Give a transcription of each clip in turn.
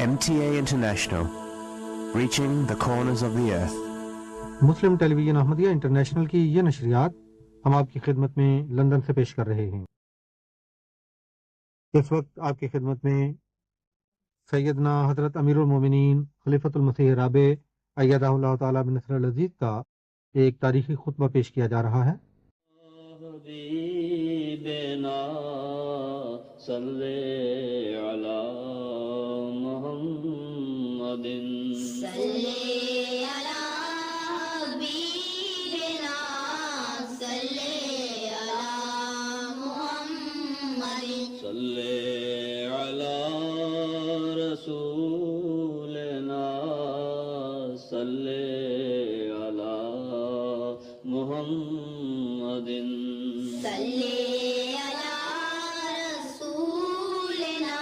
MTA International, reaching the corners of the earth. Muslim Television Ahmadiyya International کی یہ نشریات ہم آپ کی خدمت میں لندن سے پیش کر رہے ہیں۔ اس وقت آپ کی خدمت میں سیدنا حضرت امیر المومنین خلیفۃ المسیح رابع ایدہ اللہ تعالیٰ بنصر العزیز کا ایک تاریخی خطبہ پیش کیا جا رہا ہے۔ حبیبنا صلی علی محمد صلی علی حبیبنا صلی علی محمد صلی علی رسولنا صلی علی محمد صلی علی رسولنا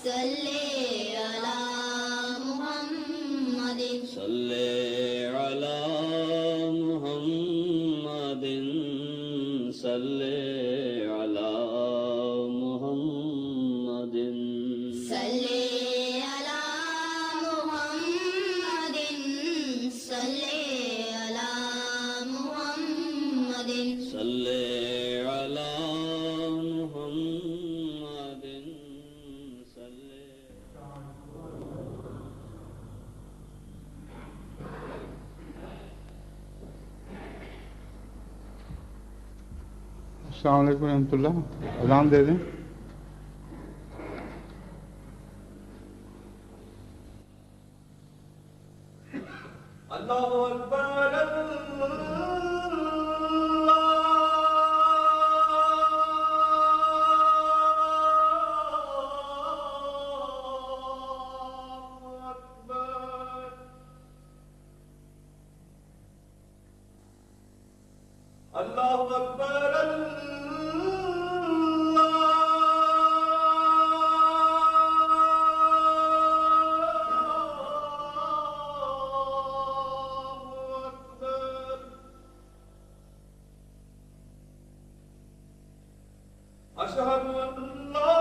صلی علی محمد صلی علی محمد صلی علی محمد صلی علی محمد صلی علی محمد صلی علی محمد صلی۔ السلام علیکم ورحمۃ اللہ۔ اذان دے دیں۔ اللہ اکبر اللہ اکبر اشہد ان لا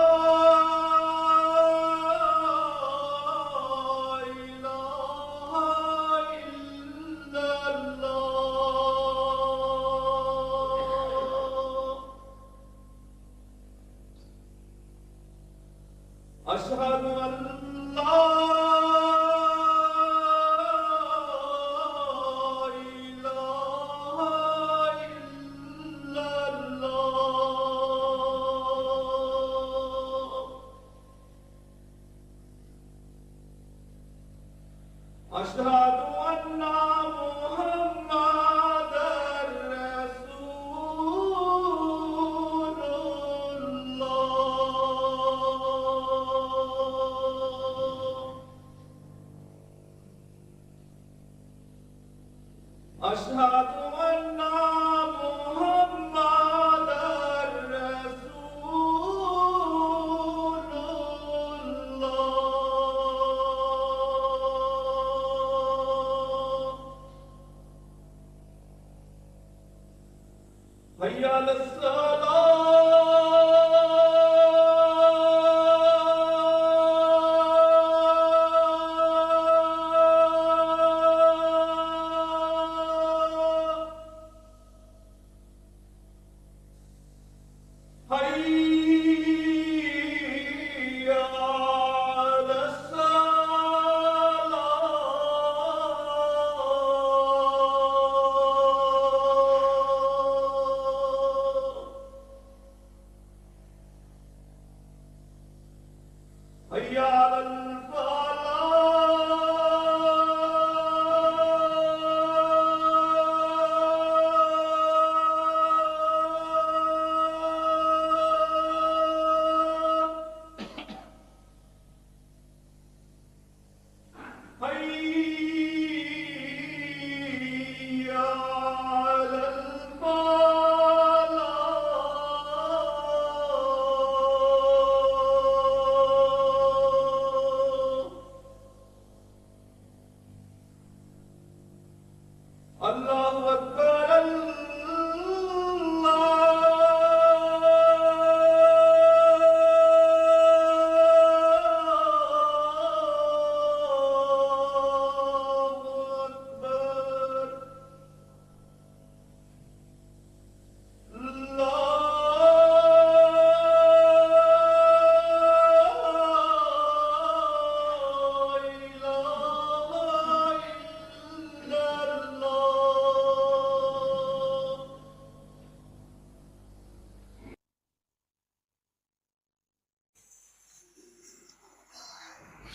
الہ الا اللہ اشہد ان لا اشہد ان محمد رسول اللہ اشہد ان محمد رسول اللہ حی علی الصلاۃ حی علی الصلاۃ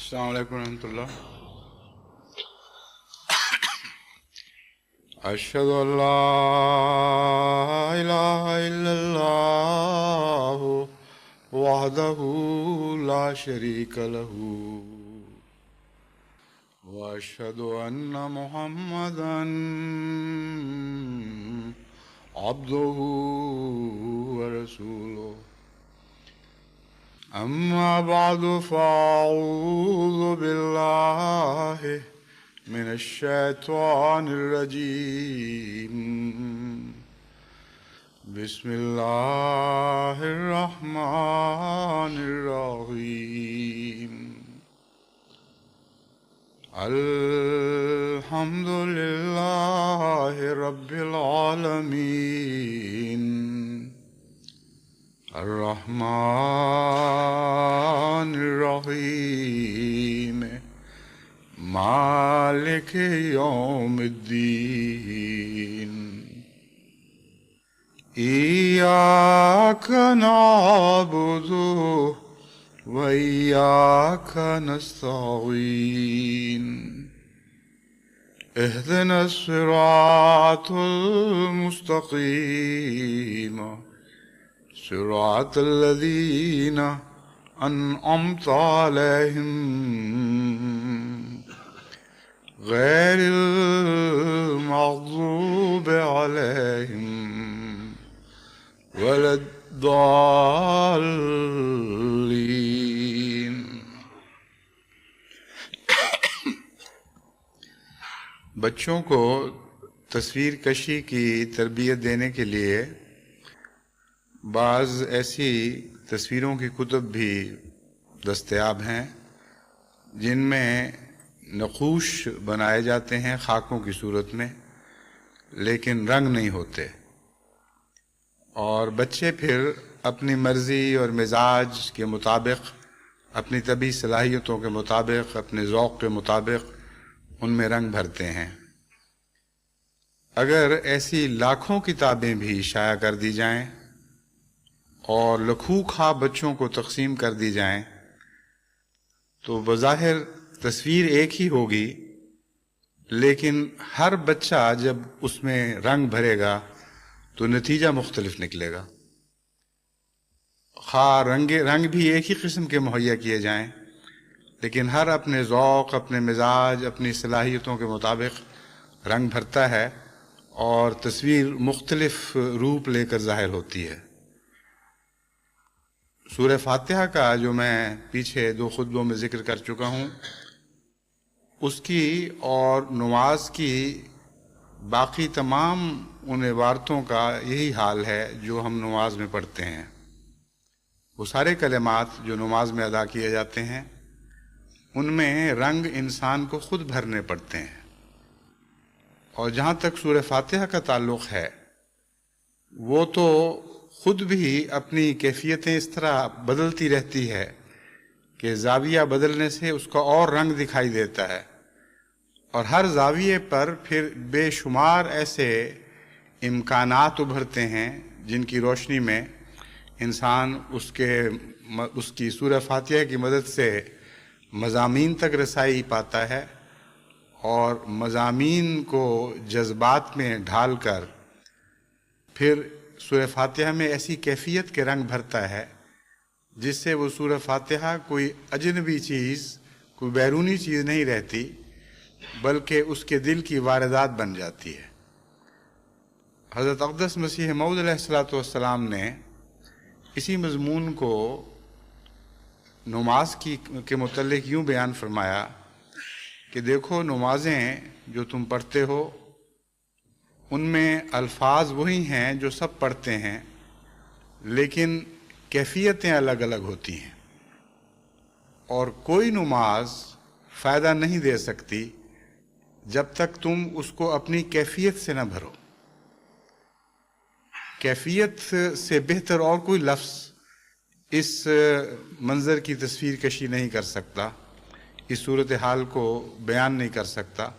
السلام علیکم ورحمۃ اللہ. اشہد ان لا الہ الا اللہ وحدہ لا شریک لہ واشہد ان محمدا عبدہ ورسولہ. اما بعد فاعوذ باللہ من الشیطان الرجیم. بسم اللہ الرحمن الرحیم. الحمد للہ رب العالمین الرحمن الرحیم مالک یوم الدین. ایاک نعبد و ایاک نستعین. اہدنا الصراط المستقیم صراط الذین انعمت علیہم غیر المغضوب علیہم ولا الضالین. بچوں کو تصویر کشی کی تربیت دینے کے لیے بعض ایسی تصویروں کی کتب بھی دستیاب ہیں جن میں نقوش بنائے جاتے ہیں خاکوں کی صورت میں، لیکن رنگ نہیں ہوتے، اور بچے پھر اپنی مرضی اور مزاج کے مطابق، اپنی طبعی صلاحیتوں کے مطابق، اپنے ذوق کے مطابق ان میں رنگ بھرتے ہیں. اگر ایسی لاکھوں کتابیں بھی شائع کر دی جائیں اور لکھو خواہ بچوں کو تقسیم کر دی جائیں تو بظاہر تصویر ایک ہی ہوگی، لیکن ہر بچہ جب اس میں رنگ بھرے گا تو نتیجہ مختلف نکلے گا. خواہ رنگ بھی ایک ہی قسم کے مہیا کیے جائیں، لیکن ہر اپنے ذوق، اپنے مزاج، اپنی صلاحیتوں کے مطابق رنگ بھرتا ہے اور تصویر مختلف روپ لے کر ظاہر ہوتی ہے. سورہ فاتحہ کا جو میں پیچھے 2 خطبوں میں ذکر کر چکا ہوں، اس کی اور نماز کی باقی تمام ان عبارتوں کا یہی حال ہے جو ہم نماز میں پڑھتے ہیں. وہ سارے کلمات جو نماز میں ادا کیے جاتے ہیں ان میں رنگ انسان کو خود بھرنے پڑتے ہیں. اور جہاں تک سورہ فاتحہ کا تعلق ہے، وہ تو خود بھی اپنی کیفیتیں اس طرح بدلتی رہتی ہے کہ زاویہ بدلنے سے اس کا اور رنگ دکھائی دیتا ہے، اور ہر زاویے پر پھر بے شمار ایسے امکانات ابھرتے ہیں جن کی روشنی میں انسان اس کی سورہ فاتحہ کی مدد سے مضامین تک رسائی پاتا ہے، اور مضامین کو جذبات میں ڈھال کر پھر سورہ فاتحہ میں ایسی کیفیت کے رنگ بھرتا ہے جس سے وہ سورہ فاتحہ کوئی اجنبی چیز، کوئی بیرونی چیز نہیں رہتی، بلکہ اس کے دل کی واردات بن جاتی ہے. حضرت اقدس مسیح موعود علیہ السلام نے اسی مضمون کو نماز کے متعلق یوں بیان فرمایا کہ دیکھو، نمازیں جو تم پڑھتے ہو ان میں الفاظ وہی ہیں جو سب پڑھتے ہیں، لیکن کیفیتیں الگ الگ ہوتی ہیں، اور کوئی نماز فائدہ نہیں دے سکتی جب تک تم اس کو اپنی کیفیت سے نہ بھرو. کیفیت سے بہتر اور کوئی لفظ اس منظر کی تصویر کشی نہیں کر سکتا، اس صورتحال کو بیان نہیں کر سکتا.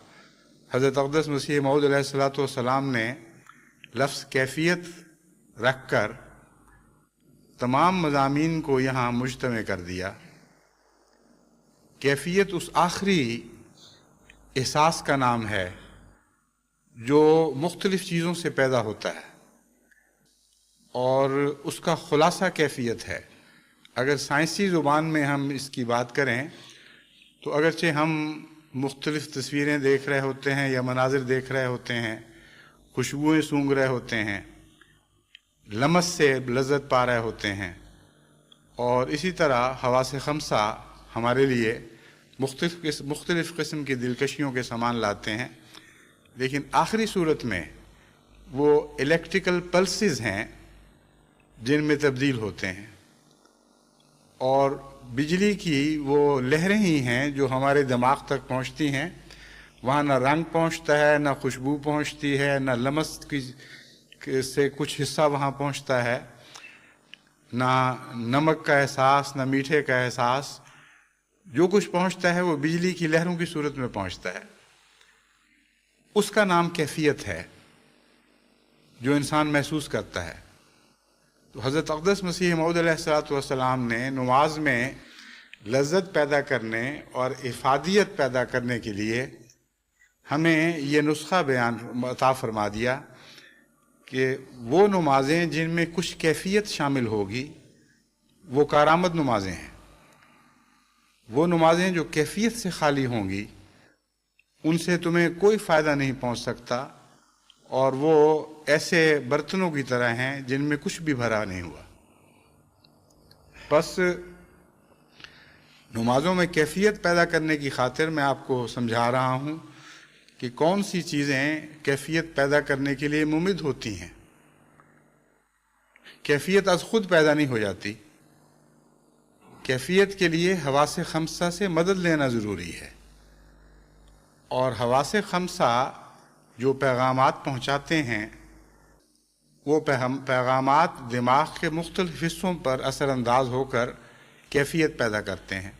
حضرت اقدس مسیح موعود علیہ السلام نے لفظ کیفیت رکھ کر تمام مضامین کو یہاں مجتمع کر دیا. کیفیت اس آخری احساس کا نام ہے جو مختلف چیزوں سے پیدا ہوتا ہے، اور اس کا خلاصہ کیفیت ہے۔ اگر سائنسی زبان میں ہم اس کی بات کریں تو اگرچہ ہم مختلف تصویریں دیکھ رہے ہوتے ہیں یا مناظر دیکھ رہے ہوتے ہیں، خوشبوئیں سونگھ رہے ہوتے ہیں، لمس سے لذت پا رہے ہوتے ہیں، اور اسی طرح حواس خمسہ ہمارے لیے مختلف قسم کی دلکشیوں کے سامان لاتے ہیں، لیکن آخری صورت میں وہ الیکٹریکل پلسز ہیں جن میں تبدیل ہوتے ہیں، اور بجلی کی وہ لہریں ہی ہیں جو ہمارے دماغ تک پہنچتی ہیں۔ وہاں نہ رنگ پہنچتا ہے، نہ خوشبو پہنچتی ہے، نہ لمس سے کچھ حصہ وہاں پہنچتا ہے، نہ نمک کا احساس، نہ میٹھے کا احساس۔ جو کچھ پہنچتا ہے وہ بجلی کی لہروں کی صورت میں پہنچتا ہے۔ اس کا نام کیفیت ہے جو انسان محسوس کرتا ہے۔ تو حضرت اقدس مسیح موعود علیہ السلام نے نماز میں لذت پیدا کرنے اور افادیت پیدا کرنے کے لیے ہمیں یہ نسخہ عطا فرما دیا کہ وہ نمازیں جن میں کچھ کیفیت شامل ہوگی وہ کارآمد نمازیں ہیں۔ وہ نمازیں جو کیفیت سے خالی ہوں گی ان سے تمہیں کوئی فائدہ نہیں پہنچ سکتا، اور وہ ایسے برتنوں کی طرح ہیں جن میں کچھ بھی بھرا نہیں ہوا۔ بس نمازوں میں کیفیت پیدا کرنے کی خاطر میں آپ کو سمجھا رہا ہوں کہ کون سی چیزیں کیفیت پیدا کرنے کے لیے ممد ہوتی ہیں۔ کیفیت از خود پیدا نہیں ہو جاتی، کیفیت کے لیے حواس خمسہ سے مدد لینا ضروری ہے، اور حواس خمسہ جو پیغامات پہنچاتے ہیں وہ پیغامات دماغ کے مختلف حصوں پر اثر انداز ہو کر کیفیت پیدا کرتے ہیں۔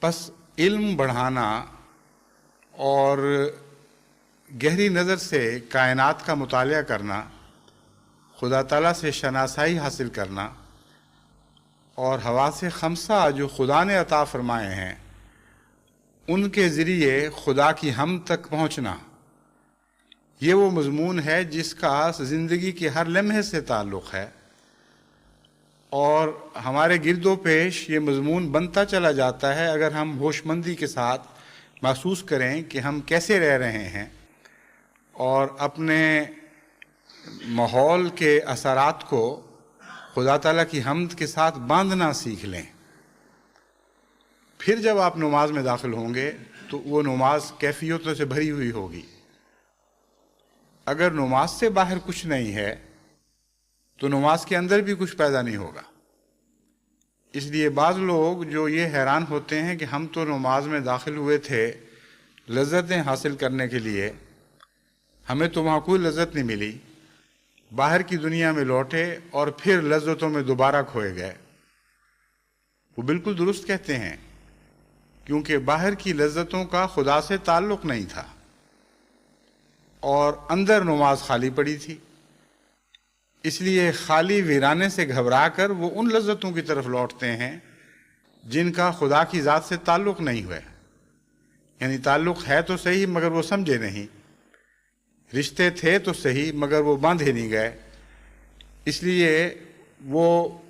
پس علم بڑھانا اور گہری نظر سے کائنات کا مطالعہ کرنا، خدا تعالیٰ سے شناسائی حاصل کرنا، اور حواس خمسہ جو خدا نے عطا فرمائے ہیں ان کے ذریعے خدا کی حمد تک پہنچنا، یہ وہ مضمون ہے جس کا زندگی کے ہر لمحے سے تعلق ہے، اور ہمارے گرد و پیش یہ مضمون بنتا چلا جاتا ہے اگر ہم ہوش مندی کے ساتھ محسوس کریں کہ ہم کیسے رہ رہے ہیں، اور اپنے ماحول کے اثرات کو خدا تعالیٰ کی حمد کے ساتھ باندھنا سیکھ لیں۔ پھر جب آپ نماز میں داخل ہوں گے تو وہ نماز کیفیتوں سے بھری ہوئی ہوگی۔ اگر نماز سے باہر کچھ نہیں ہے تو نماز کے اندر بھی کچھ پیدا نہیں ہوگا۔ اس لیے بعض لوگ جو یہ حیران ہوتے ہیں کہ ہم تو نماز میں داخل ہوئے تھے لذتیں حاصل کرنے کے لیے، ہمیں تو وہاں کوئی لذت نہیں ملی، باہر کی دنیا میں لوٹے اور پھر لذتوں میں دوبارہ کھوئے گئے۔ وہ بالکل درست کہتے ہیں، کیونکہ باہر کی لذتوں کا خدا سے تعلق نہیں تھا، اور اندر نماز خالی پڑی تھی، اس لیے خالی ویرانے سے گھبرا کر وہ ان لذتوں کی طرف لوٹتے ہیں جن کا خدا کی ذات سے تعلق نہیں ہوا، یعنی تعلق ہے تو صحیح مگر وہ سمجھے نہیں، رشتے تھے تو صحیح مگر وہ باندھے نہیں گئے، اس لیے وہ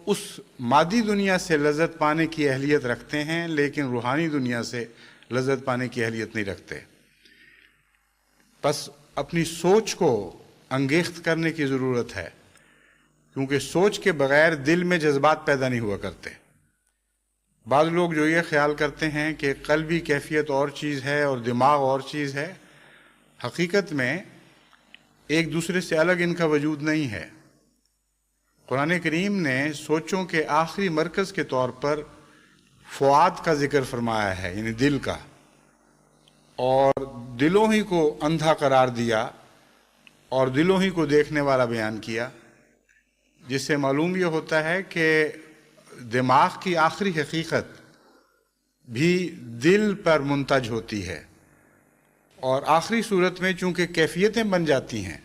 اس مادی دنیا سے لذت پانے کی اہلیت رکھتے ہیں لیکن روحانی دنیا سے لذت پانے کی اہلیت نہیں رکھتے۔ بس اپنی سوچ کو انگیخت کرنے کی ضرورت ہے، کیونکہ سوچ کے بغیر دل میں جذبات پیدا نہیں ہوا کرتے۔ بعض لوگ جو یہ خیال کرتے ہیں کہ قلبی کیفیت اور چیز ہے اور دماغ اور چیز ہے، حقیقت میں ایک دوسرے سے الگ ان کا وجود نہیں ہے۔ قرآن کریم نے سوچوں کے آخری مرکز کے طور پر فؤاد کا ذکر فرمایا ہے، یعنی دل کا، اور دلوں ہی کو اندھا قرار دیا اور دلوں ہی کو دیکھنے والا بیان کیا، جس سے معلوم یہ ہوتا ہے کہ دماغ کی آخری حقیقت بھی دل پر منتج ہوتی ہے، اور آخری صورت میں چونکہ کیفیتیں بن جاتی ہیں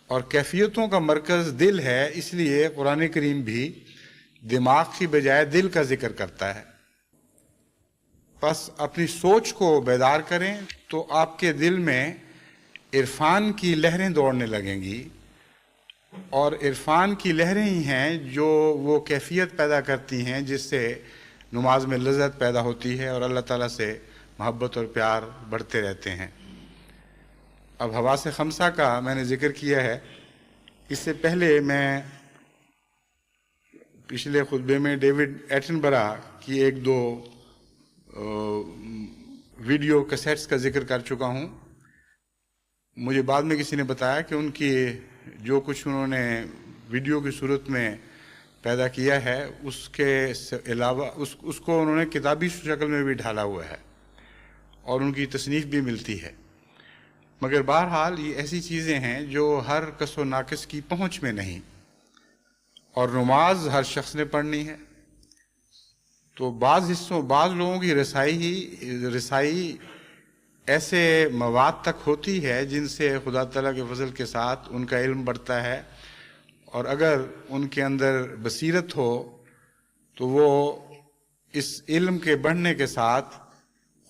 اور کیفیتوں کا مرکز دل ہے، اس لیے قرآن کریم بھی دماغ کی بجائے دل کا ذکر کرتا ہے۔ بس اپنی سوچ کو بیدار کریں تو آپ کے دل میں عرفان کی لہریں دوڑنے لگیں گی، اور عرفان کی لہریں ہی ہیں جو وہ کیفیت پیدا کرتی ہیں جس سے نماز میں لذت پیدا ہوتی ہے اور اللہ تعالیٰ سے محبت اور پیار بڑھتے رہتے ہیں۔ اب حواس خمسہ کا میں نے ذکر کیا ہے، اس سے پہلے میں پچھلے خطبے میں ڈیوڈ ایٹنبرا کی ایک دو ویڈیو کیسٹس کا ذکر کر چکا ہوں۔ مجھے بعد میں کسی نے بتایا کہ ان کی جو کچھ انہوں نے ویڈیو کی صورت میں پیدا کیا ہے اس کے علاوہ اس کو انہوں نے کتابی شکل میں بھی ڈھالا ہوا ہے اور ان کی تصنیف بھی ملتی ہے، مگر بہرحال یہ ایسی چیزیں ہیں جو ہر کس و ناقص کی پہنچ میں نہیں، اور نماز ہر شخص نے پڑھنی ہے۔ تو بعض لوگوں کی رسائی ایسے مواد تک ہوتی ہے جن سے خدا تعالیٰ کے فضل کے ساتھ ان کا علم بڑھتا ہے، اور اگر ان کے اندر بصیرت ہو تو وہ اس علم کے بڑھنے کے ساتھ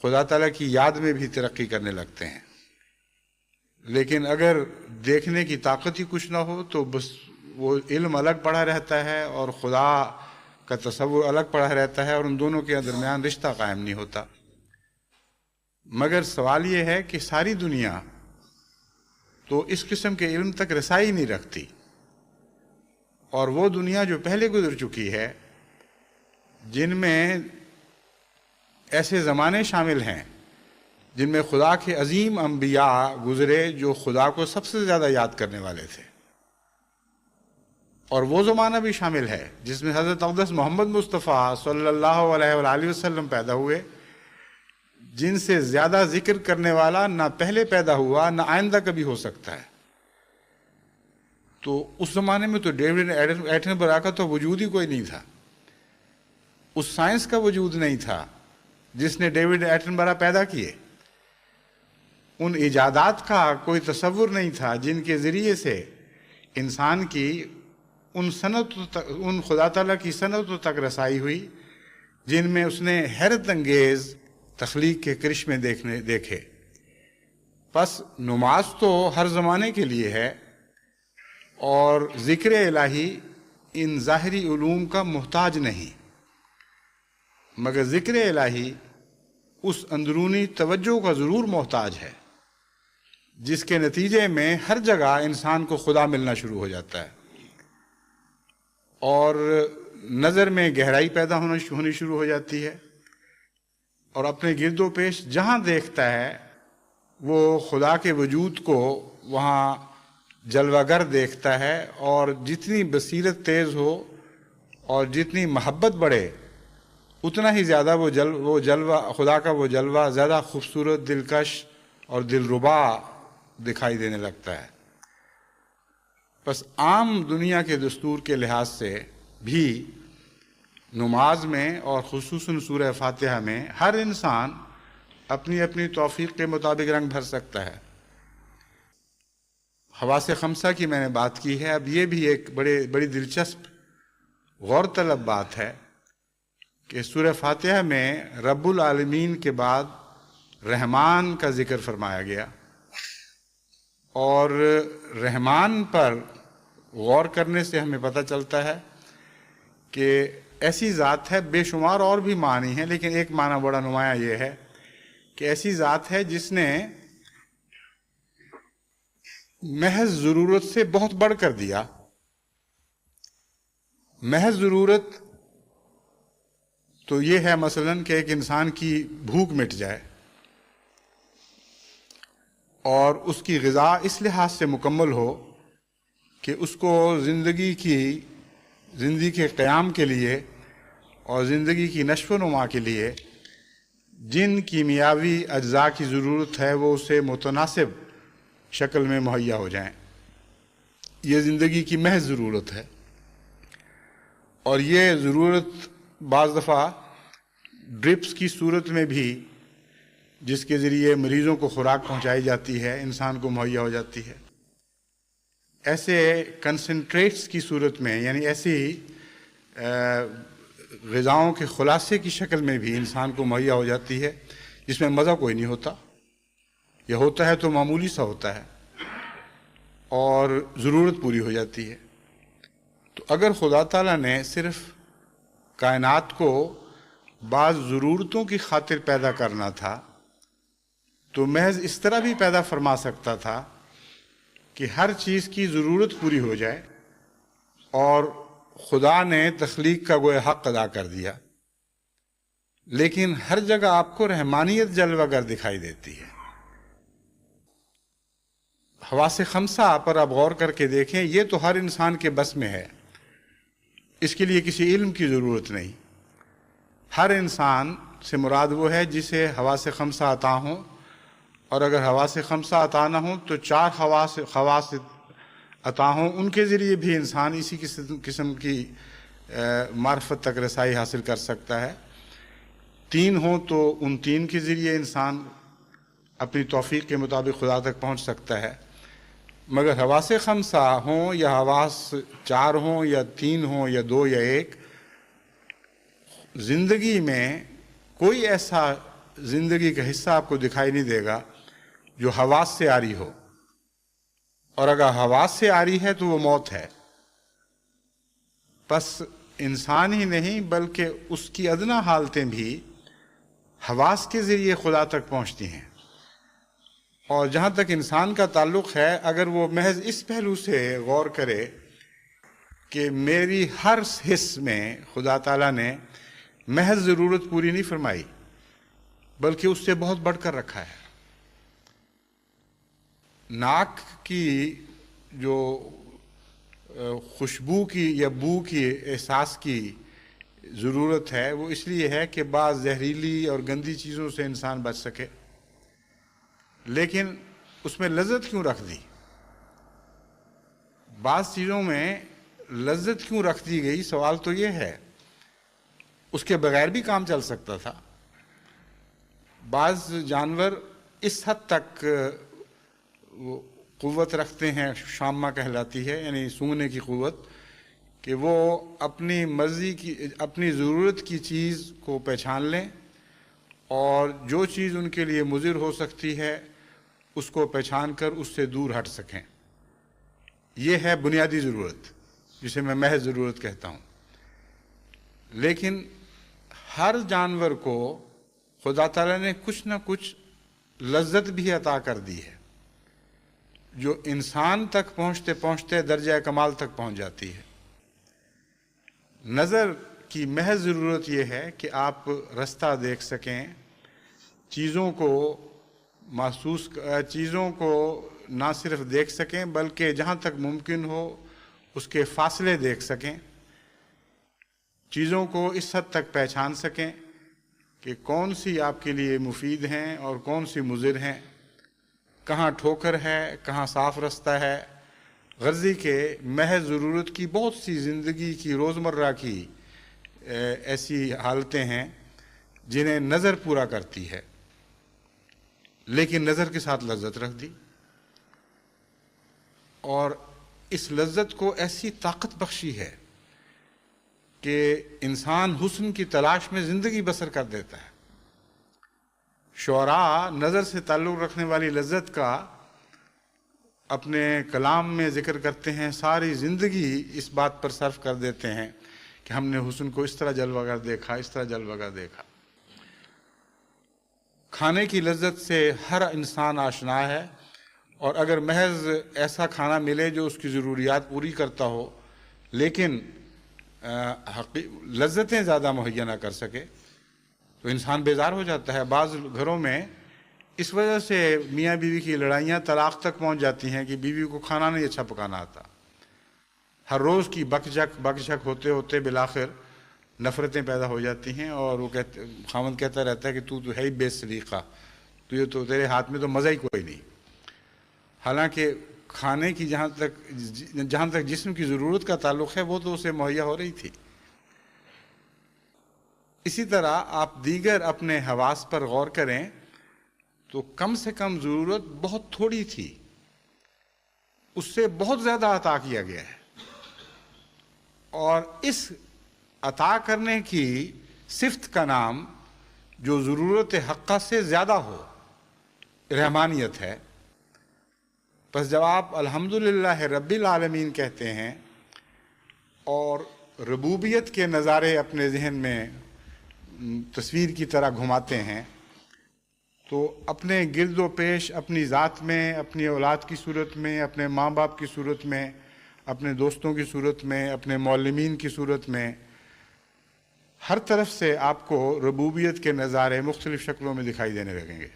خدا تعالیٰ کی یاد میں بھی ترقی کرنے لگتے ہیں۔ لیکن اگر دیکھنے کی طاقت ہی کچھ نہ ہو تو بس وہ علم الگ پڑا رہتا ہے اور خدا کا تصور الگ پڑا رہتا ہے، اور ان دونوں کے درمیان رشتہ قائم نہیں ہوتا۔ مگر سوال یہ ہے کہ ساری دنیا تو اس قسم کے علم تک رسائی نہیں رکھتی، اور وہ دنیا جو پہلے گزر چکی ہے جن میں ایسے زمانے شامل ہیں جن میں خدا کے عظیم انبیاء گزرے جو خدا کو سب سے زیادہ یاد کرنے والے تھے، اور وہ زمانہ بھی شامل ہے جس میں حضرت اقدس محمد مصطفیٰ صلی اللہ علیہ وآلہ وسلم پیدا ہوئے، جن سے زیادہ ذکر کرنے والا نہ پہلے پیدا ہوا نہ آئندہ کبھی ہو سکتا ہے۔ تو اس زمانے میں تو ڈیوڈ ایٹنبرا کا تو وجود ہی کوئی نہیں تھا، اس سائنس کا وجود نہیں تھا جس نے ڈیوڈ ایٹنبرا پیدا کیے، ان ایجادات کا کوئی تصور نہیں تھا جن کے ذریعے سے انسان کی ان خدا تعالیٰ کی صنعتوں تک رسائی ہوئی جن میں اس نے حیرت انگیز تخلیق کے کرشمے دیکھے۔ پس نماز تو ہر زمانے کے لیے ہے، اور ذکر الہی ان ظاہری علوم کا محتاج نہیں، مگر ذکر الہی اس اندرونی توجہ کا ضرور محتاج ہے جس کے نتیجے میں ہر جگہ انسان کو خدا ملنا شروع ہو جاتا ہے، اور نظر میں گہرائی پیدا ہونی شروع ہو جاتی ہے، اور اپنے گرد و پیش جہاں دیکھتا ہے وہ خدا کے وجود کو وہاں جلوہ گر دیکھتا ہے، اور جتنی بصیرت تیز ہو اور جتنی محبت بڑھے اتنا ہی زیادہ وہ جلوہ خدا کا وہ جلوہ زیادہ خوبصورت، دلکش اور دلربا دکھائی دینے لگتا ہے۔ بس عام دنیا کے دستور کے لحاظ سے بھی نماز میں اور خصوصاً سورہ فاتحہ میں ہر انسان اپنی اپنی توفیق کے مطابق رنگ بھر سکتا ہے۔ حواس خمسہ کی میں نے بات کی ہے، اب یہ بھی ایک بڑی دلچسپ غور طلب بات ہے کہ سورہ فاتحہ میں رب العالمین کے بعد رحمان کا ذکر فرمایا گیا، اور رحمان پر غور کرنے سے ہمیں پتہ چلتا ہے کہ ایسی ذات ہے، بے شمار اور بھی معنی ہیں لیکن ایک معنی بڑا نمایاں یہ ہے کہ ایسی ذات ہے جس نے محض ضرورت سے بہت بڑھ کر دیا۔ محض ضرورت تو یہ ہے مثلاً کہ ایک انسان کی بھوک مٹ جائے اور اس کی غذا اس لحاظ سے مکمل ہو کہ اس کو زندگی کے قیام کے لیے اور زندگی کی نشو و نما کے لیے جن کیمیاوی اجزاء کی ضرورت ہے وہ اسے متناسب شکل میں مہیا ہو جائیں۔ یہ زندگی کی محض ضرورت ہے، اور یہ ضرورت بعض دفعہ ڈرپس کی صورت میں بھی، جس کے ذریعے مریضوں کو خوراک پہنچائی جاتی ہے، انسان کو مہیا ہو جاتی ہے۔ ایسے کنسنٹریٹس کی صورت میں، یعنی ایسی غذاؤں کے خلاصے کی شکل میں بھی انسان کو مہیا ہو جاتی ہے، جس میں مزہ کوئی نہیں ہوتا، یا ہوتا ہے تو معمولی سا ہوتا ہے اور ضرورت پوری ہو جاتی ہے۔ تو اگر خدا تعالیٰ نے صرف کائنات کو بعض ضرورتوں کی خاطر پیدا کرنا تھا تو محض اس طرح بھی پیدا فرما سکتا تھا کہ ہر چیز کی ضرورت پوری ہو جائے، اور خدا نے تخلیق کا گویا حق ادا کر دیا، لیکن ہر جگہ آپ کو رحمانیت جلوہ گر دکھائی دیتی ہے۔ حواس خمسہ پر آپ غور کر کے دیکھیں، یہ تو ہر انسان کے بس میں ہے، اس کے لیے کسی علم کی ضرورت نہیں۔ ہر انسان سے مراد وہ ہے جسے حواس خمسہ عطا ہوں، اور اگر حواس خمسہ عطا نہ ہوں تو 4 خواص عطا ہوں، ان کے ذریعے بھی انسان اسی قسم کی معرفت تک رسائی حاصل کر سکتا ہے۔ 3 ہوں تو ان 3 کے ذریعے انسان اپنی توفیق کے مطابق خدا تک پہنچ سکتا ہے، مگر حواس خمسہ ہوں یا حواس 4 ہوں یا 3 ہوں یا 2 یا 1، زندگی میں کوئی ایسا زندگی کا حصہ آپ کو دکھائی نہیں دے گا جو حواس سے عاری ہو، اور اگر حواس سے عاری ہے تو وہ موت ہے۔ بس انسان ہی نہیں بلکہ اس کی ادنا حالتیں بھی حواس کے ذریعے خدا تک پہنچتی ہیں، اور جہاں تک انسان کا تعلق ہے، اگر وہ محض اس پہلو سے غور کرے کہ میری ہر حص میں خدا تعالیٰ نے محض ضرورت پوری نہیں فرمائی بلکہ اس سے بہت بڑھ کر رکھا ہے۔ ناک کی جو خوشبو کی یا بو کی احساس کی ضرورت ہے، وہ اس لیے ہے کہ بعض زہریلی اور گندی چیزوں سے انسان بچ سکے، لیکن اس میں لذت کیوں رکھ دی؟ بعض چیزوں میں لذت کیوں رکھ دی گئی، سوال تو یہ ہے۔ اس کے بغیر بھی کام چل سکتا تھا۔ بعض جانور اس حد تک قوت رکھتے ہیں، شامہ کہلاتی ہے، یعنی سونگنے کی قوت، کہ وہ اپنی مرضی کی، اپنی ضرورت کی چیز کو پہچان لیں، اور جو چیز ان کے لیے مضر ہو سکتی ہے اس کو پہچان کر اس سے دور ہٹ سکیں۔ یہ ہے بنیادی ضرورت، جسے میں محض ضرورت کہتا ہوں۔ لیکن ہر جانور کو خدا تعالیٰ نے کچھ نہ کچھ لذت بھی عطا کر دی ہے، جو انسان تک پہنچتے پہنچتے درجہ کمال تک پہنچ جاتی ہے۔ نظر کی محض ضرورت یہ ہے کہ آپ رستہ دیکھ سکیں، چیزوں کو چیزوں کو نہ صرف دیکھ سکیں بلکہ جہاں تک ممکن ہو اس کے فاصلے دیکھ سکیں، چیزوں کو اس حد تک پہچان سکیں کہ کون سی آپ کے لیے مفید ہیں اور کون سی مضر ہیں، کہاں ٹھوکر ہے، کہاں صاف رستہ ہے۔ غرضی کے محض ضرورت کی بہت سی زندگی کی روزمرہ کی ایسی حالتیں ہیں جنہیں نظر پورا کرتی ہے، لیکن نظر کے ساتھ لذت رکھ دی، اور اس لذت کو ایسی طاقت بخشی ہے کہ انسان حسن کی تلاش میں زندگی بسر کر دیتا ہے۔ شعراء نظر سے تعلق رکھنے والی لذت کا اپنے کلام میں ذکر کرتے ہیں، ساری زندگی اس بات پر صرف کر دیتے ہیں کہ ہم نے حسن کو اس طرح جلوہ گر دیکھا، اس طرح جلوہ گر دیکھا۔ کھانے کی لذت سے ہر انسان آشنا ہے، اور اگر محض ایسا کھانا ملے جو اس کی ضروریات پوری کرتا ہو لیکن لذتیں زیادہ مہیا نہ کر سکے تو انسان بیزار ہو جاتا ہے۔ بعض گھروں میں اس وجہ سے میاں بیوی کی لڑائیاں طلاق تک پہنچ جاتی ہیں کہ بیوی کو کھانا نہیں اچھا پکانا آتا۔ ہر روز کی بک جھک ہوتے ہوتے بالآخر نفرتیں پیدا ہو جاتی ہیں، اور وہ خاوند کہتا رہتا ہے کہ تو ہے ہی بے سلیقہ، تو تیرے ہاتھ میں تو مزہ ہی کوئی نہیں۔ حالانکہ کھانے کی جہاں تک جسم کی ضرورت کا تعلق ہے وہ تو اسے مہیا ہو رہی تھی۔ اسی طرح آپ دیگر اپنے حواس پر غور کریں تو کم سے کم ضرورت بہت تھوڑی تھی، اس سے بہت زیادہ عطا کیا گیا ہے، اور اس عطا کرنے کی صفت کا نام جو ضرورت حقہ سے زیادہ ہو رحمانیت ہے. پس جب آپ الحمدللہ رب العالمین کہتے ہیں اور ربوبیت کے نظارے اپنے ذہن میں تصویر کی طرح گھماتے ہیں تو اپنے گرد و پیش اپنی ذات میں، اپنی اولاد کی صورت میں، اپنے ماں باپ کی صورت میں، اپنے دوستوں کی صورت میں، اپنے معلمین کی صورت میں، ہر طرف سے آپ کو ربوبیت کے نظارے مختلف شکلوں میں دکھائی دینے لگیں گے.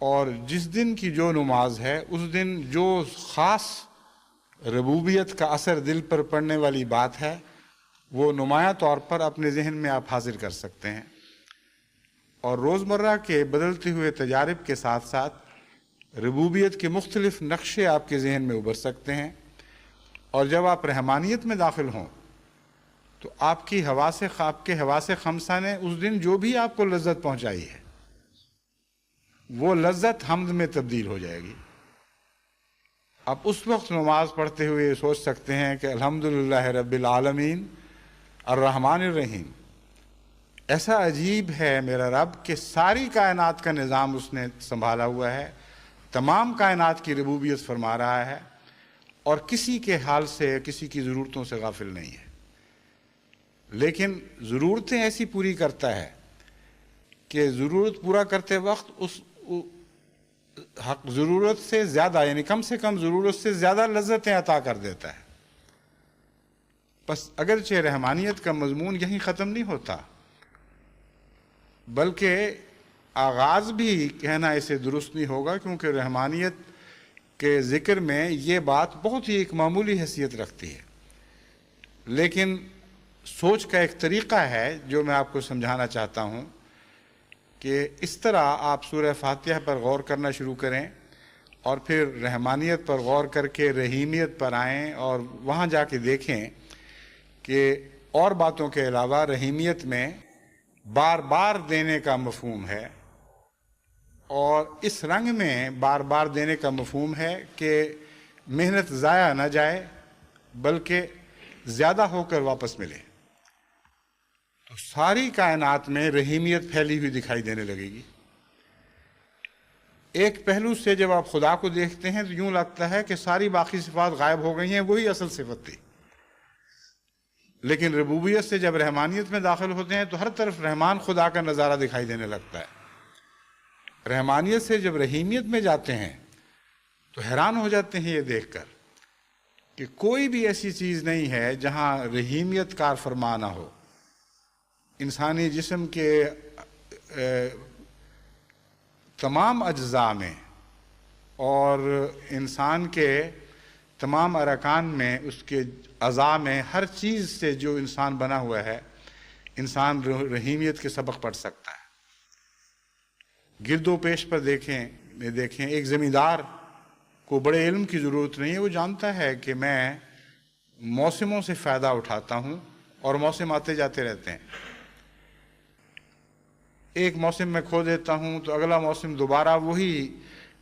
اور جس دن کی جو نماز ہے اس دن جو خاص ربوبیت کا اثر دل پر پڑنے والی بات ہے وہ نمایاں طور پر اپنے ذہن میں آپ حاضر کر سکتے ہیں. اور روزمرہ کے بدلتے ہوئے تجارب کے ساتھ ساتھ ربوبیت کے مختلف نقشے آپ کے ذہن میں ابھر سکتے ہیں. اور جب آپ رحمانیت میں داخل ہوں تو آپ کے حواس خمسہ نے اس دن جو بھی آپ کو لذت پہنچائی ہے وہ لذت حمد میں تبدیل ہو جائے گی. آپ اس وقت نماز پڑھتے ہوئے یہ سوچ سکتے ہیں کہ الحمدللہ رب العالمین الرحمن الرحیم. ایسا عجیب ہے میرا رب کہ ساری کائنات کا نظام اس نے سنبھالا ہوا ہے، تمام کائنات کی ربوبیت فرما رہا ہے اور کسی کے حال سے، کسی کی ضرورتوں سے غافل نہیں ہے. لیکن ضرورتیں ایسی پوری کرتا ہے کہ ضرورت پورا کرتے وقت اس ضرورت سے زیادہ، یعنی کم سے کم ضرورت سے زیادہ لذتیں عطا کر دیتا ہے. بس اگرچہ رحمانیت کا مضمون یہیں ختم نہیں ہوتا، بلکہ آغاز بھی کہنا اسے درست نہیں ہوگا، کیونکہ رحمانیت کے ذکر میں یہ بات بہت ہی ایک معمولی حیثیت رکھتی ہے. لیکن سوچ کا ایک طریقہ ہے جو میں آپ کو سمجھانا چاہتا ہوں کہ اس طرح آپ سورہ فاتحہ پر غور کرنا شروع کریں اور پھر رحمانیت پر غور کر کے رحیمیت پر آئیں اور وہاں جا کے دیکھیں کہ اور باتوں کے علاوہ رحیمیت میں بار بار دینے کا مفہوم ہے، اور اس رنگ میں بار بار دینے کا مفہوم ہے کہ محنت ضائع نہ جائے بلکہ زیادہ ہو کر واپس ملے. تو ساری کائنات میں رحیمیت پھیلی ہوئی دکھائی دینے لگے گی. ایک پہلو سے جب آپ خدا کو دیکھتے ہیں تو یوں لگتا ہے کہ ساری باقی صفات غائب ہو گئی ہیں، وہی اصل صفت تھی. لیکن ربوبیت سے جب رحمانیت میں داخل ہوتے ہیں تو ہر طرف رحمان خدا کا نظارہ دکھائی دینے لگتا ہے. رحمانیت سے جب رحیمیت میں جاتے ہیں تو حیران ہو جاتے ہیں یہ دیکھ کر کہ کوئی بھی ایسی چیز نہیں ہے جہاں رحیمیت کار فرما نہ ہو. انسانی جسم کے تمام اجزاء میں اور انسان کے تمام ارکان میں، اس کے اعضاء میں، ہر چیز سے جو انسان بنا ہوا ہے، انسان رحیمیت کے سبق پڑھ سکتا ہے. گرد و پیش پر دیکھیں ایک زمیندار کو بڑے علم کی ضرورت نہیں ہے، وہ جانتا ہے کہ میں موسموں سے فائدہ اٹھاتا ہوں اور موسم آتے جاتے رہتے ہیں. ایک موسم میں کھو دیتا ہوں تو اگلا موسم دوبارہ وہی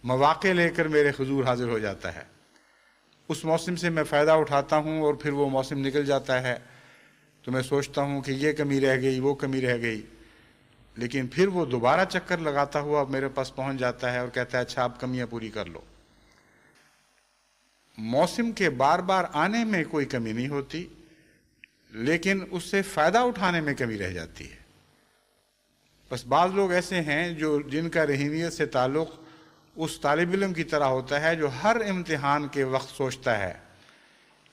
مواقع لے کر میرے حضور حاضر ہو جاتا ہے. اس موسم سے میں فائدہ اٹھاتا ہوں اور پھر وہ موسم نکل جاتا ہے تو میں سوچتا ہوں کہ یہ کمی رہ گئی، وہ کمی رہ گئی، لیکن پھر وہ دوبارہ چکر لگاتا ہوا میرے پاس پہنچ جاتا ہے اور کہتا ہے اچھا آپ کمیاں پوری کر لو. موسم کے بار بار آنے میں کوئی کمی نہیں ہوتی، لیکن اس سے فائدہ اٹھانے میں کمی رہ جاتی ہے. بس بعض لوگ ایسے ہیں جن کا رحیمیت سے تعلق اس طالب علم کی طرح ہوتا ہے جو ہر امتحان کے وقت سوچتا ہے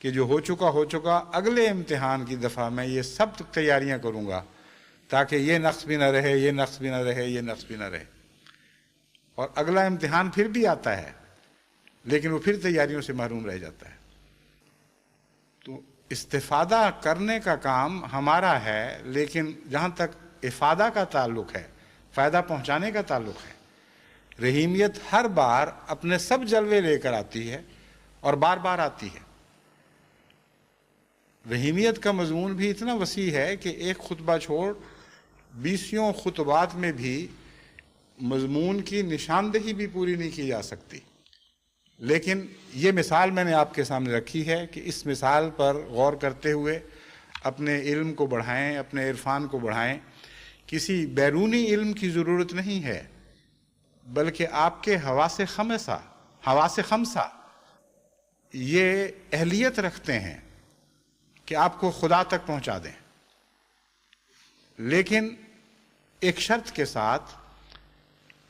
کہ جو ہو چکا، اگلے امتحان کی دفعہ میں یہ سب تیاریاں کروں گا تاکہ یہ نقص بھی نہ رہے، یہ نقص بھی نہ رہے، یہ نقص بھی نہ رہے. اور اگلا امتحان پھر بھی آتا ہے لیکن وہ پھر تیاریوں سے محروم رہ جاتا ہے. تو استفادہ کرنے کا کام ہمارا ہے، لیکن جہاں تک افادہ کا تعلق ہے، فائدہ پہنچانے کا تعلق ہے، رحیمیت ہر بار اپنے سب جلوے لے کر آتی ہے اور بار بار آتی ہے. رحیمیت کا مضمون بھی اتنا وسیع ہے کہ ایک خطبہ چھوڑ 20 خطبات میں بھی مضمون کی نشاندہی بھی پوری نہیں کی جا سکتی. لیکن یہ مثال میں نے آپ کے سامنے رکھی ہے کہ اس مثال پر غور کرتے ہوئے اپنے علم کو بڑھائیں، اپنے عرفان کو بڑھائیں. کسی بیرونی علم کی ضرورت نہیں ہے، بلکہ آپ کے حواس خمسہ یہ اہلیت رکھتے ہیں کہ آپ کو خدا تک پہنچا دیں، لیکن ایک شرط کے ساتھ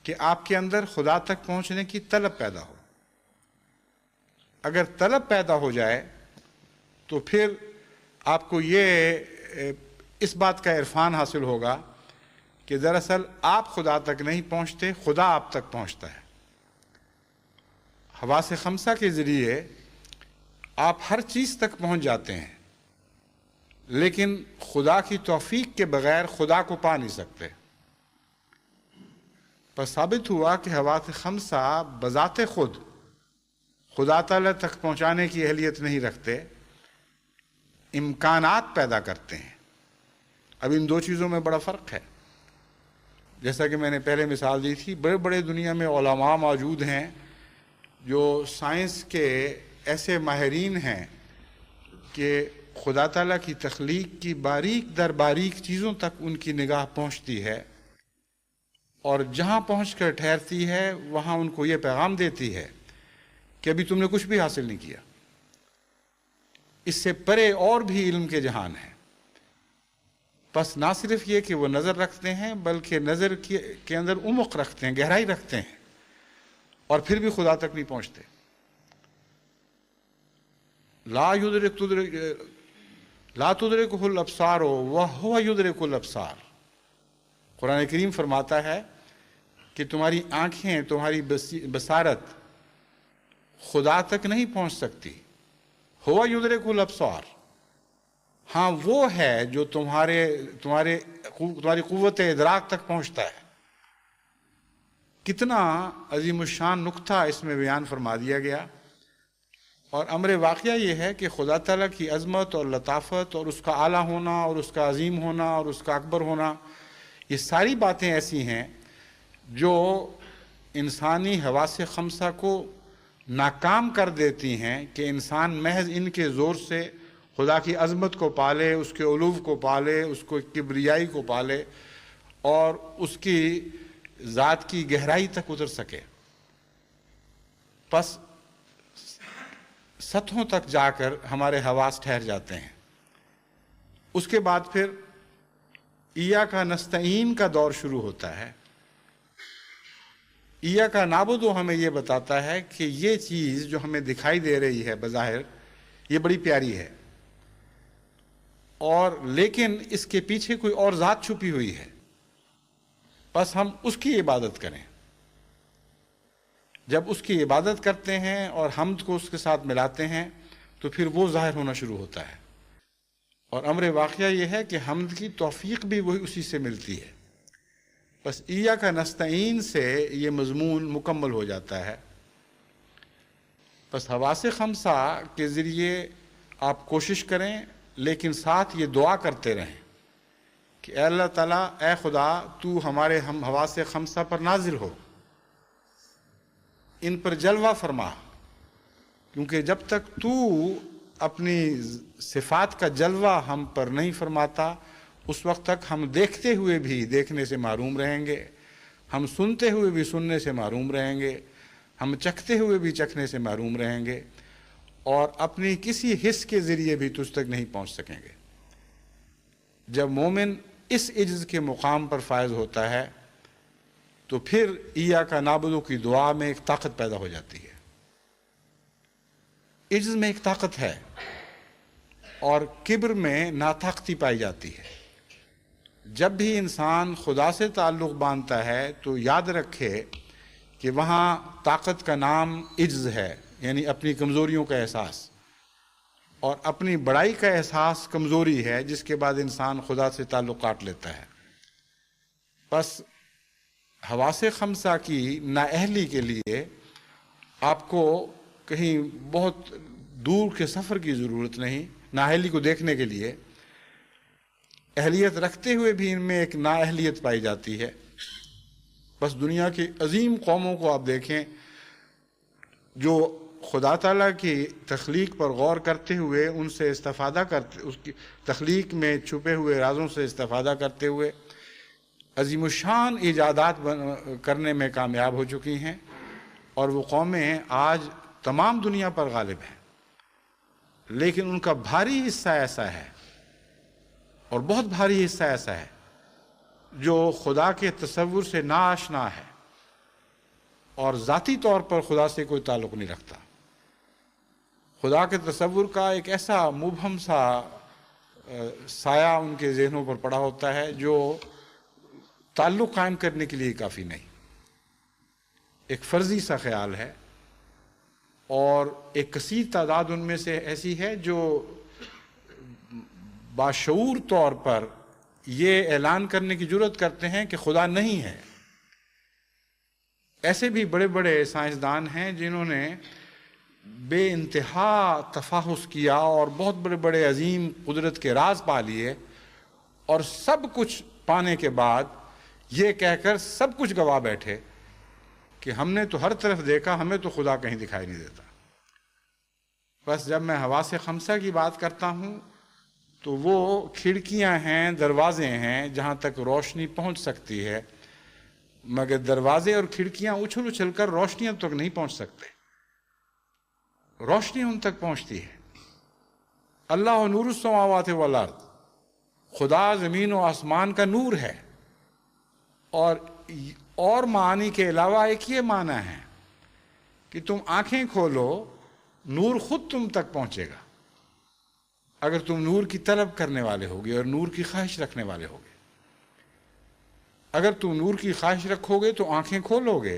کہ آپ کے اندر خدا تک پہنچنے کی طلب پیدا ہو. اگر طلب پیدا ہو جائے تو پھر آپ کو یہ اس بات کا عرفان حاصل ہوگا کہ دراصل آپ خدا تک نہیں پہنچتے، خدا آپ تک پہنچتا ہے. حواس خمسہ کے ذریعے آپ ہر چیز تک پہنچ جاتے ہیں، لیکن خدا کی توفیق کے بغیر خدا کو پا نہیں سکتے. پس ثابت ہوا کہ حواس خمسہ بذات خود خدا تعالیٰ تک پہنچانے کی اہلیت نہیں رکھتے، امکانات پیدا کرتے ہیں. اب ان دو چیزوں میں بڑا فرق ہے. جیسا کہ میں نے پہلے مثال دی تھی، بڑے بڑے دنیا میں علماء موجود ہیں جو سائنس کے ایسے ماہرین ہیں کہ خدا تعالیٰ کی تخلیق کی باریک در باریک چیزوں تک ان کی نگاہ پہنچتی ہے، اور جہاں پہنچ کر ٹھہرتی ہے وہاں ان کو یہ پیغام دیتی ہے کہ ابھی تم نے کچھ بھی حاصل نہیں کیا، اس سے پرے اور بھی علم کے جہان ہیں. بس نہ صرف یہ کہ وہ نظر رکھتے ہیں، بلکہ نظر کے اندر عمق رکھتے ہیں، گہرائی رکھتے ہیں، اور پھر بھی خدا تک نہیں پہنچتے. لا تدرکہ الابصار وہو یدرک الابصار. قرآن کریم فرماتا ہے کہ تمہاری آنکھیں، تمہاری بصارت خدا تک نہیں پہنچ سکتی. ہوا یدرک الابصار، ہاں وہ ہے جو تمہاری قوت ادراک تک پہنچتا ہے. کتنا عظیم الشان نکتہ اس میں بیان فرما دیا گیا. اور امر واقعہ یہ ہے کہ خدا تعالیٰ کی عظمت اور لطافت اور اس کا اعلیٰ ہونا اور اس کا عظیم ہونا اور اس کا اکبر ہونا، یہ ساری باتیں ایسی ہیں جو انسانی حواس خمسہ کو ناکام کر دیتی ہیں کہ انسان محض ان کے زور سے خدا کی عظمت کو پالے، اس کے علو کو پالے، اس کو کبریائی کو پالے اور اس کی ذات کی گہرائی تک اتر سکے. پس سطحوں تک جا کر ہمارے حواس ٹھہر جاتے ہیں. اس کے بعد پھر ایاک نستعین کا دور شروع ہوتا ہے. ایاک نعبد ہمیں یہ بتاتا ہے کہ یہ چیز جو ہمیں دکھائی دے رہی ہے بظاہر یہ بڑی پیاری ہے، اور لیکن اس کے پیچھے کوئی اور ذات چھپی ہوئی ہے، بس ہم اس کی عبادت کریں. جب اس کی عبادت کرتے ہیں اور حمد کو اس کے ساتھ ملاتے ہیں تو پھر وہ ظاہر ہونا شروع ہوتا ہے. اور امر واقعہ یہ ہے کہ حمد کی توفیق بھی وہی اسی سے ملتی ہے. بس ایاک نستعین سے یہ مضمون مکمل ہو جاتا ہے. بس حواس خمسہ کے ذریعے آپ کوشش کریں، لیکن ساتھ یہ دعا کرتے رہیں کہ اے اللہ تعالیٰ، اے خدا، تو ہمارے حواس خمسہ پر نازل ہو، ان پر جلوہ فرما، کیونکہ جب تک تو اپنی صفات کا جلوہ ہم پر نہیں فرماتا اس وقت تک ہم دیکھتے ہوئے بھی دیکھنے سے محروم رہیں گے، ہم سنتے ہوئے بھی سننے سے محروم رہیں گے، ہم چکھتے ہوئے بھی چکھنے سے محروم رہیں گے، اور اپنی کسی حس کے ذریعے بھی تجھ تک نہیں پہنچ سکیں گے. جب مومن اس عجز کے مقام پر فائز ہوتا ہے تو پھر ایاک نعبد کی دعا میں ایک طاقت پیدا ہو جاتی ہے. عجز میں ایک طاقت ہے اور کبر میں ناطاقتی پائی جاتی ہے. جب بھی انسان خدا سے تعلق باندھتا ہے تو یاد رکھے کہ وہاں طاقت کا نام عجز ہے، یعنی اپنی کمزوریوں کا احساس، اور اپنی بڑائی کا احساس کمزوری ہے، جس کے بعد انسان خدا سے تعلق کاٹ لیتا ہے. بس حواس خمسہ کی نااہلی کے لیے آپ کو کہیں بہت دور کے سفر کی ضرورت نہیں. نااہلی کو دیکھنے کے لیے اہلیت رکھتے ہوئے بھی ان میں ایک نااہلیت پائی جاتی ہے. بس دنیا کی عظیم قوموں کو آپ دیکھیں جو خدا تعالیٰ کی تخلیق پر غور کرتے ہوئے ان سے استفادہ کرتے، اس کی تخلیق میں چھپے ہوئے رازوں سے استفادہ کرتے ہوئے عظیم الشان ایجادات کرنے میں کامیاب ہو چکی ہیں، اور وہ قومیں آج تمام دنیا پر غالب ہیں، لیکن ان کا بھاری حصہ ایسا ہے، اور بہت بھاری حصہ ایسا ہے، جو خدا کے تصور سے ناآشنا ہے اور ذاتی طور پر خدا سے کوئی تعلق نہیں رکھتا۔ خدا کے تصور کا ایک ایسا مبہم سا سایہ ان کے ذہنوں پر پڑا ہوتا ہے جو تعلق قائم کرنے کے لیے کافی نہیں، ایک فرضی سا خیال ہے، اور ایک کثیر تعداد ان میں سے ایسی ہے جو باشعور طور پر یہ اعلان کرنے کی جرات کرتے ہیں کہ خدا نہیں ہے۔ ایسے بھی بڑے بڑے سائنسدان ہیں جنہوں نے بے انتہا تفحص کیا اور بہت بڑے بڑے عظیم قدرت کے راز پا لیے، اور سب کچھ پانے کے بعد یہ کہہ کر سب کچھ گوا بیٹھے کہ ہم نے تو ہر طرف دیکھا، ہمیں تو خدا کہیں دکھائی نہیں دیتا۔ بس جب میں حواس خمسہ کی بات کرتا ہوں تو وہ کھڑکیاں ہیں، دروازے ہیں جہاں تک روشنی پہنچ سکتی ہے، مگر دروازے اور کھڑکیاں اچھل اچھل کر روشنیوں تک نہیں پہنچ سکتے، روشنی ان تک پہنچتی ہے۔ اللہ نور السماوات والارض، خدا زمین و آسمان کا نور ہے، اور معنی کے علاوہ ایک یہ معنی ہے کہ تم آنکھیں کھولو، نور خود تم تک پہنچے گا اگر تم نور کی طلب کرنے والے ہوگے اور نور کی خواہش رکھنے والے ہوگے۔ اگر تم نور کی خواہش رکھو گے تو آنکھیں کھولو گے،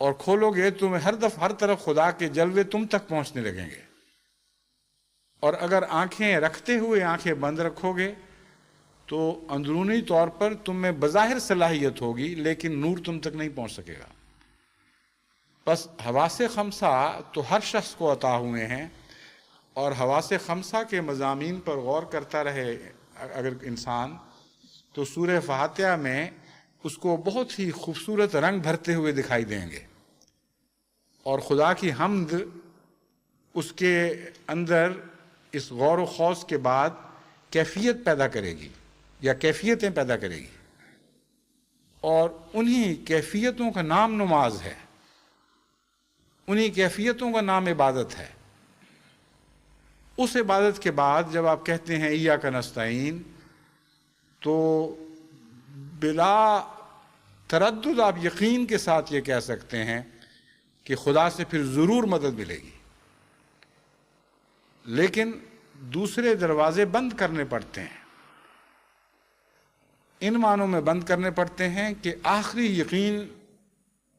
اور کھولو گے تمہیں ہر طرف خدا کے جلوے تم تک پہنچنے لگیں گے، اور اگر آنکھیں رکھتے ہوئے آنکھیں بند رکھو گے تو اندرونی طور پر تم میں بظاہر صلاحیت ہوگی لیکن نور تم تک نہیں پہنچ سکے گا۔ بس حواس خمسہ تو ہر شخص کو عطا ہوئے ہیں، اور حواس خمسہ کے مضامین پر غور کرتا رہے اگر انسان تو سورہ فاتحہ میں اس کو بہت ہی خوبصورت رنگ بھرتے ہوئے دکھائی دیں گے، اور خدا کی حمد اس کے اندر اس غور و خوض کے بعد کیفیت پیدا کرے گی یا کیفیتیں پیدا کرے گی، اور انہی کیفیتوں کا نام نماز ہے، انہی کیفیتوں کا نام عبادت ہے۔ اس عبادت کے بعد جب آپ کہتے ہیں ایاک نستعین، تو بلا تردد آپ یقین کے ساتھ یہ کہہ سکتے ہیں کہ خدا سے پھر ضرور مدد ملے گی، لیکن دوسرے دروازے بند کرنے پڑتے ہیں۔ ان معنوں میں بند کرنے پڑتے ہیں کہ آخری یقین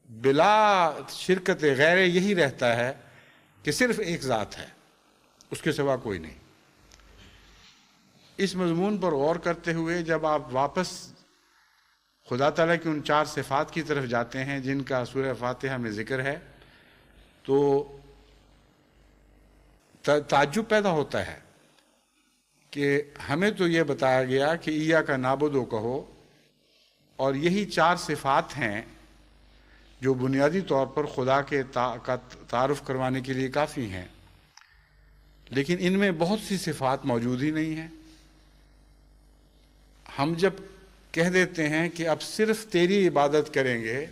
بلا شرکت غیر یہی رہتا ہے کہ صرف ایک ذات ہے، اس کے سوا کوئی نہیں۔ اس مضمون پر غور کرتے ہوئے جب آپ واپس خدا تعالیٰ کی ان 4 صفات کی طرف جاتے ہیں جن کا سورہ فاتحہ میں ذکر ہے، تو تعجب پیدا ہوتا ہے کہ ہمیں تو یہ بتایا گیا کہ ایاک نعبد کہو، اور یہی 4 صفات ہیں جو بنیادی طور پر خدا کے کا تعارف کروانے کے لیے کافی ہیں، لیکن ان میں بہت سی صفات موجود ہی نہیں ہیں۔ ہم جب کہہ دیتے ہیں کہ اب صرف تیری عبادت کریں گے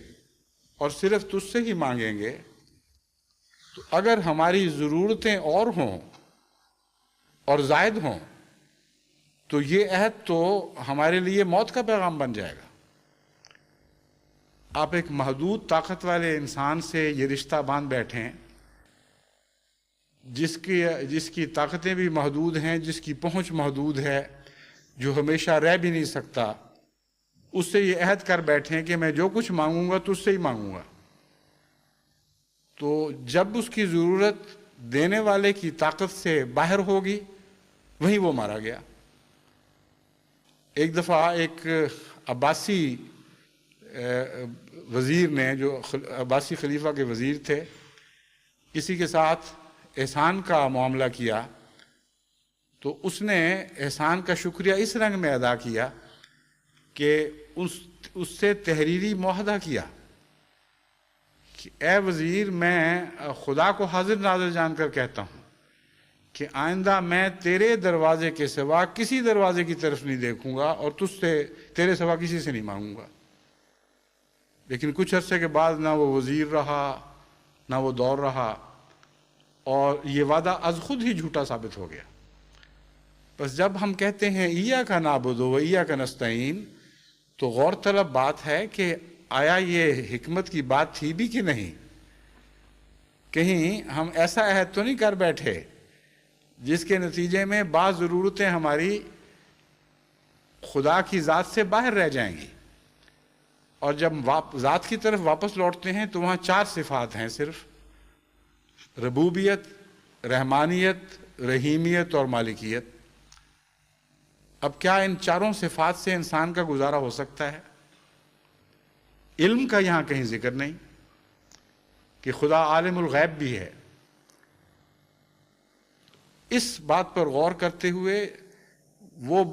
اور صرف تجھ سے ہی مانگیں گے، تو اگر ہماری ضرورتیں اور ہوں اور زائد ہوں تو یہ عہد تو ہمارے لیے موت کا پیغام بن جائے گا۔ آپ ایک محدود طاقت والے انسان سے یہ رشتہ باندھ بیٹھیں جس کی طاقتیں بھی محدود ہیں، جس کی پہنچ محدود ہے، جو ہمیشہ رہ بھی نہیں سکتا، اس سے یہ عہد کر بیٹھیں کہ میں جو کچھ مانگوں گا تو اس سے ہی مانگوں گا، تو جب اس کی ضرورت دینے والے کی طاقت سے باہر ہوگی وہیں وہ مارا گیا۔ ایک دفعہ ایک عباسی وزیر نے، جو عباسی خلیفہ کے وزیر تھے، کسی کے ساتھ احسان کا معاملہ کیا، تو اس نے احسان کا شکریہ اس رنگ میں ادا کیا کہ اس سے تحریری معاہدہ کیا کہ اے وزیر، میں خدا کو حاضر ناظر جان کر کہتا ہوں کہ آئندہ میں تیرے دروازے کے سوا کسی دروازے کی طرف نہیں دیکھوں گا اور تجھ سے تیرے سوا کسی سے نہیں مانگوں گا۔ لیکن کچھ عرصے کے بعد نہ وہ وزیر رہا نہ وہ دور رہا، اور یہ وعدہ از خود ہی جھوٹا ثابت ہو گیا۔ بس جب ہم کہتے ہیں ایاک نعبد و ایاک نستعین، تو غور طلب بات ہے کہ آیا یہ حکمت کی بات تھی بھی کہ نہیں؟ کہیں ہم ایسا عہد تو نہیں کر بیٹھے جس کے نتیجے میں بعض ضرورتیں ہماری خدا کی ذات سے باہر رہ جائیں گی، اور جب ذات کی طرف واپس لوٹتے ہیں تو وہاں 4 صفات ہیں صرف: ربوبیت، رحمانیت، رحیمیت اور مالکیت۔ اب کیا ان 4 صفات سے انسان کا گزارا ہو سکتا ہے؟ علم کا یہاں کہیں ذکر نہیں کہ خدا عالم الغیب بھی ہے۔ اس بات پر غور کرتے ہوئے وہ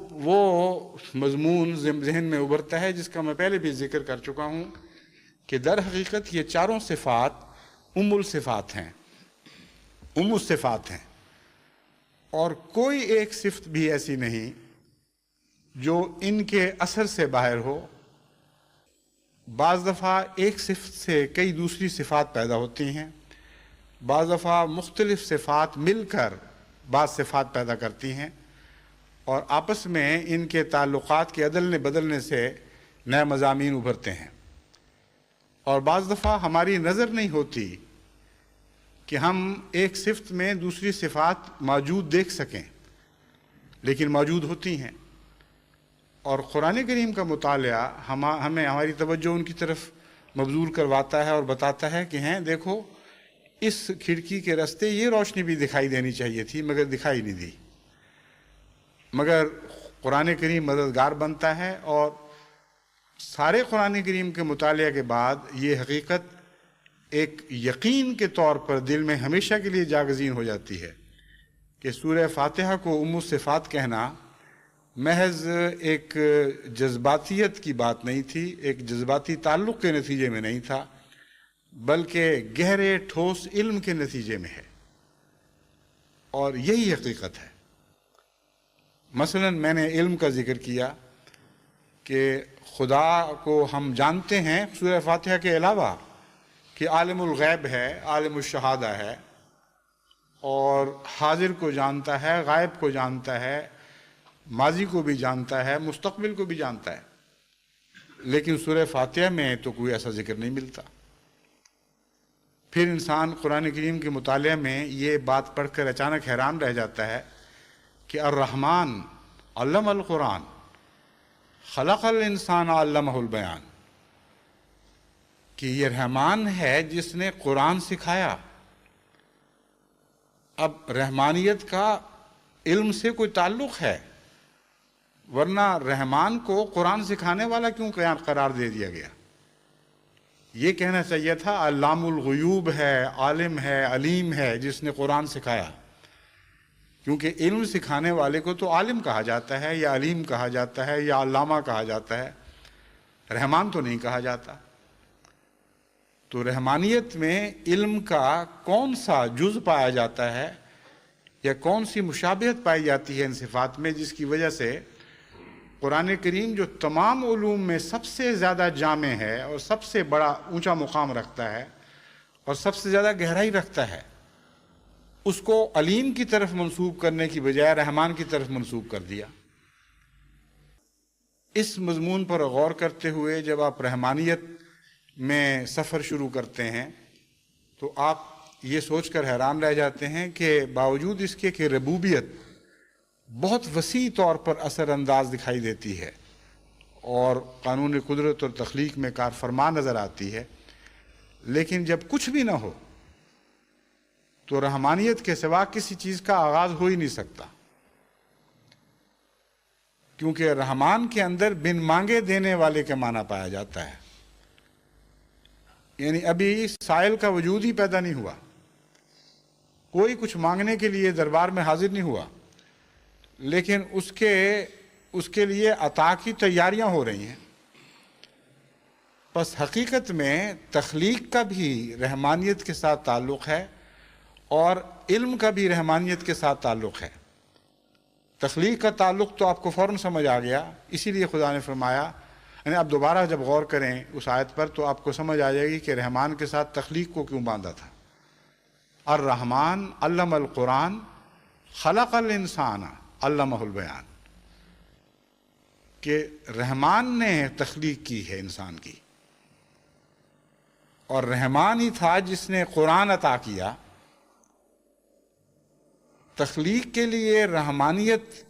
مضمون ذہن میں ابھرتا ہے جس کا میں پہلے بھی ذکر کر چکا ہوں کہ در حقیقت یہ 4 صفات ام الصفات ہیں، ام الصفات ہیں، اور کوئی ایک صفت بھی ایسی نہیں جو ان کے اثر سے باہر ہو۔ بعض دفعہ ایک صفت سے کئی دوسری صفات پیدا ہوتی ہیں، بعض دفعہ مختلف صفات مل کر بعض صفات پیدا کرتی ہیں، اور آپس میں ان کے تعلقات کے عدلنے بدلنے سے نئے مضامین ابھرتے ہیں۔ اور بعض دفعہ ہماری نظر نہیں ہوتی کہ ہم ایک صفت میں دوسری صفات موجود دیکھ سکیں، لیکن موجود ہوتی ہیں۔ اور قرآن کریم کا مطالعہ ہمیں ہماری توجہ ان کی طرف مبذول کرواتا ہے اور بتاتا ہے کہ دیکھو اس کھڑکی کے راستے یہ روشنی بھی دکھائی دینی چاہیے تھی مگر دکھائی نہیں دی۔ مگر قرآن کریم مددگار بنتا ہے، اور سارے قرآن کریم کے مطالعہ کے بعد یہ حقیقت ایک یقین کے طور پر دل میں ہمیشہ کے لیے جاگزین ہو جاتی ہے کہ سورہ فاتحہ کو ام الصفات کہنا محض ایک جذباتیت کی بات نہیں تھی، ایک جذباتی تعلق کے نتیجے میں نہیں تھا، بلکہ گہرے ٹھوس علم کے نتیجے میں ہے، اور یہی حقیقت ہے۔ مثلا میں نے علم کا ذکر کیا کہ خدا کو ہم جانتے ہیں سورہ فاتحہ کے علاوہ کہ عالم الغیب ہے، عالم الشہادہ ہے، اور حاضر کو جانتا ہے، غائب کو جانتا ہے، ماضی کو بھی جانتا ہے، مستقبل کو بھی جانتا ہے، لیکن سورہ فاتحہ میں تو کوئی ایسا ذکر نہیں ملتا۔ پھر انسان قرآن کریم کے مطالعے میں یہ بات پڑھ کر اچانک حیران رہ جاتا ہے کہ الرحمن علم القرآن خلق الانسان علمہ البیان، کہ یہ رحمان ہے جس نے قرآن سکھایا۔ اب رحمانیت کا علم سے کوئی تعلق ہے، ورنہ رحمان کو قرآن سکھانے والا کیوں قرار دے دیا گیا؟ یہ کہنا چاہیے تھا علام الغیوب ہے، عالم ہے، علیم ہے جس نے قرآن سکھایا، کیونکہ علم سکھانے والے کو تو عالم کہا جاتا ہے یا علیم کہا جاتا ہے یا علامہ کہا جاتا ہے، رحمان تو نہیں کہا جاتا۔ تو رحمانیت میں علم کا کون سا جز پایا جاتا ہے یا کون سی مشابہت پائی جاتی ہے ان صفات میں، جس کی وجہ سے قرآن کریم جو تمام علوم میں سب سے زیادہ جامع ہے اور سب سے بڑا اونچا مقام رکھتا ہے اور سب سے زیادہ گہرائی رکھتا ہے، اس کو علیم کی طرف منسوب کرنے کی بجائے رحمان کی طرف منسوب کر دیا۔ اس مضمون پر غور کرتے ہوئے جب آپ رحمانیت میں سفر شروع کرتے ہیں تو آپ یہ سوچ کر حیران رہ جاتے ہیں کہ باوجود اس کے کہ ربوبیت بہت وسیع طور پر اثر انداز دکھائی دیتی ہے اور قانون قدرت اور تخلیق میں کار فرما نظر آتی ہے، لیکن جب کچھ بھی نہ ہو تو رحمانیت کے سوا کسی چیز کا آغاز ہو ہی نہیں سکتا، کیونکہ رحمان کے اندر بن مانگے دینے والے کا معنی پایا جاتا ہے۔ یعنی ابھی سائل کا وجود ہی پیدا نہیں ہوا، کوئی کچھ مانگنے کے لیے دربار میں حاضر نہیں ہوا، لیکن اس کے لیے عطا کی تیاریاں ہو رہی ہیں۔ بس حقیقت میں تخلیق کا بھی رحمانیت کے ساتھ تعلق ہے اور علم کا بھی رحمانیت کے ساتھ تعلق ہے۔ تخلیق کا تعلق تو آپ کو فوراً سمجھ آ گیا، اسی لیے خدا نے فرمایا، یعنی آپ دوبارہ جب غور کریں اس آیت پر تو آپ کو سمجھ آ جائے گی کہ رحمان کے ساتھ تخلیق کو کیوں باندھا تھا۔ الرحمن علم القرآن خلق الانسان علمہ البیان، کہ رحمان نے تخلیق کی ہے انسان کی، اور رحمان ہی تھا جس نے قرآن عطا کیا۔ تخلیق کے لیے رحمانیت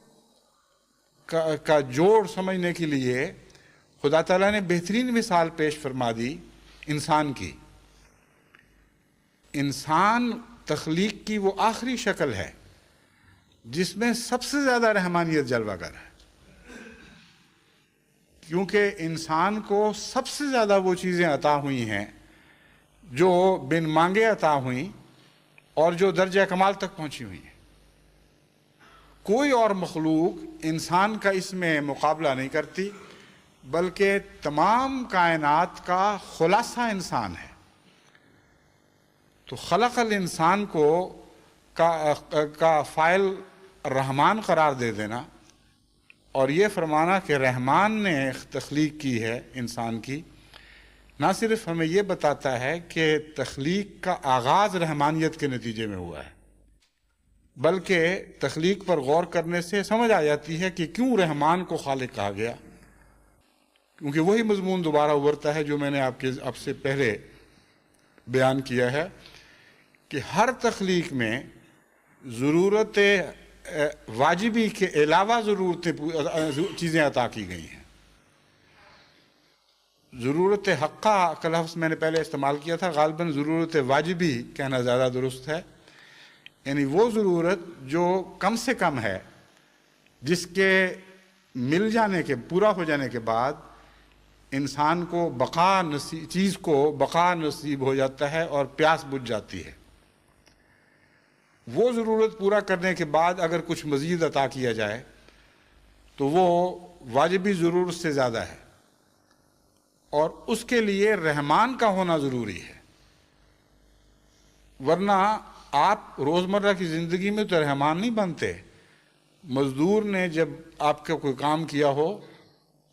کا جوڑ سمجھنے کے لیے خدا تعالیٰ نے بہترین مثال پیش فرما دی انسان کی۔ انسان تخلیق کی وہ آخری شکل ہے جس میں سب سے زیادہ رحمانیت جلوہ گر ہے، کیونکہ انسان کو سب سے زیادہ وہ چیزیں عطا ہوئی ہیں جو بن مانگے عطا ہوئیں اور جو درجہ کمال تک پہنچی ہوئی ہیں۔ کوئی اور مخلوق انسان کا اس میں مقابلہ نہیں کرتی، بلکہ تمام کائنات کا خلاصہ انسان ہے۔ تو خلق الانسان کو کا فاعل رحمان قرار دے دینا اور یہ فرمانا کہ رحمان نے تخلیق کی ہے انسان کی، نہ صرف ہمیں یہ بتاتا ہے کہ تخلیق کا آغاز رحمانیت کے نتیجے میں ہوا ہے، بلکہ تخلیق پر غور کرنے سے سمجھ آ جاتی ہے کہ کیوں رحمان کو خالق کہا گیا، کیونکہ وہی مضمون دوبارہ ابھرتا ہے جو میں نے آپ سے پہلے بیان کیا ہے کہ ہر تخلیق میں ضرورت واجبی کے علاوہ چیزیں عطا کی گئی ہیں۔ ضرورت حقہ کا لفظ میں نے پہلے استعمال کیا تھا، غالباً ضرورت واجبی کہنا زیادہ درست ہے، یعنی وہ ضرورت جو کم سے کم ہے، جس کے مل جانے کے پورا ہو جانے کے بعد انسان کو چیز کو بقا نصیب ہو جاتا ہے اور پیاس بجھ جاتی ہے۔ وہ ضرورت پورا کرنے کے بعد اگر کچھ مزید عطا کیا جائے تو وہ واجبی ضرورت سے زیادہ ہے، اور اس کے لیے رحمان کا ہونا ضروری ہے، ورنہ آپ روزمرہ کی زندگی میں تو رحمان نہیں بنتے۔ مزدور نے جب آپ کا کوئی کام کیا ہو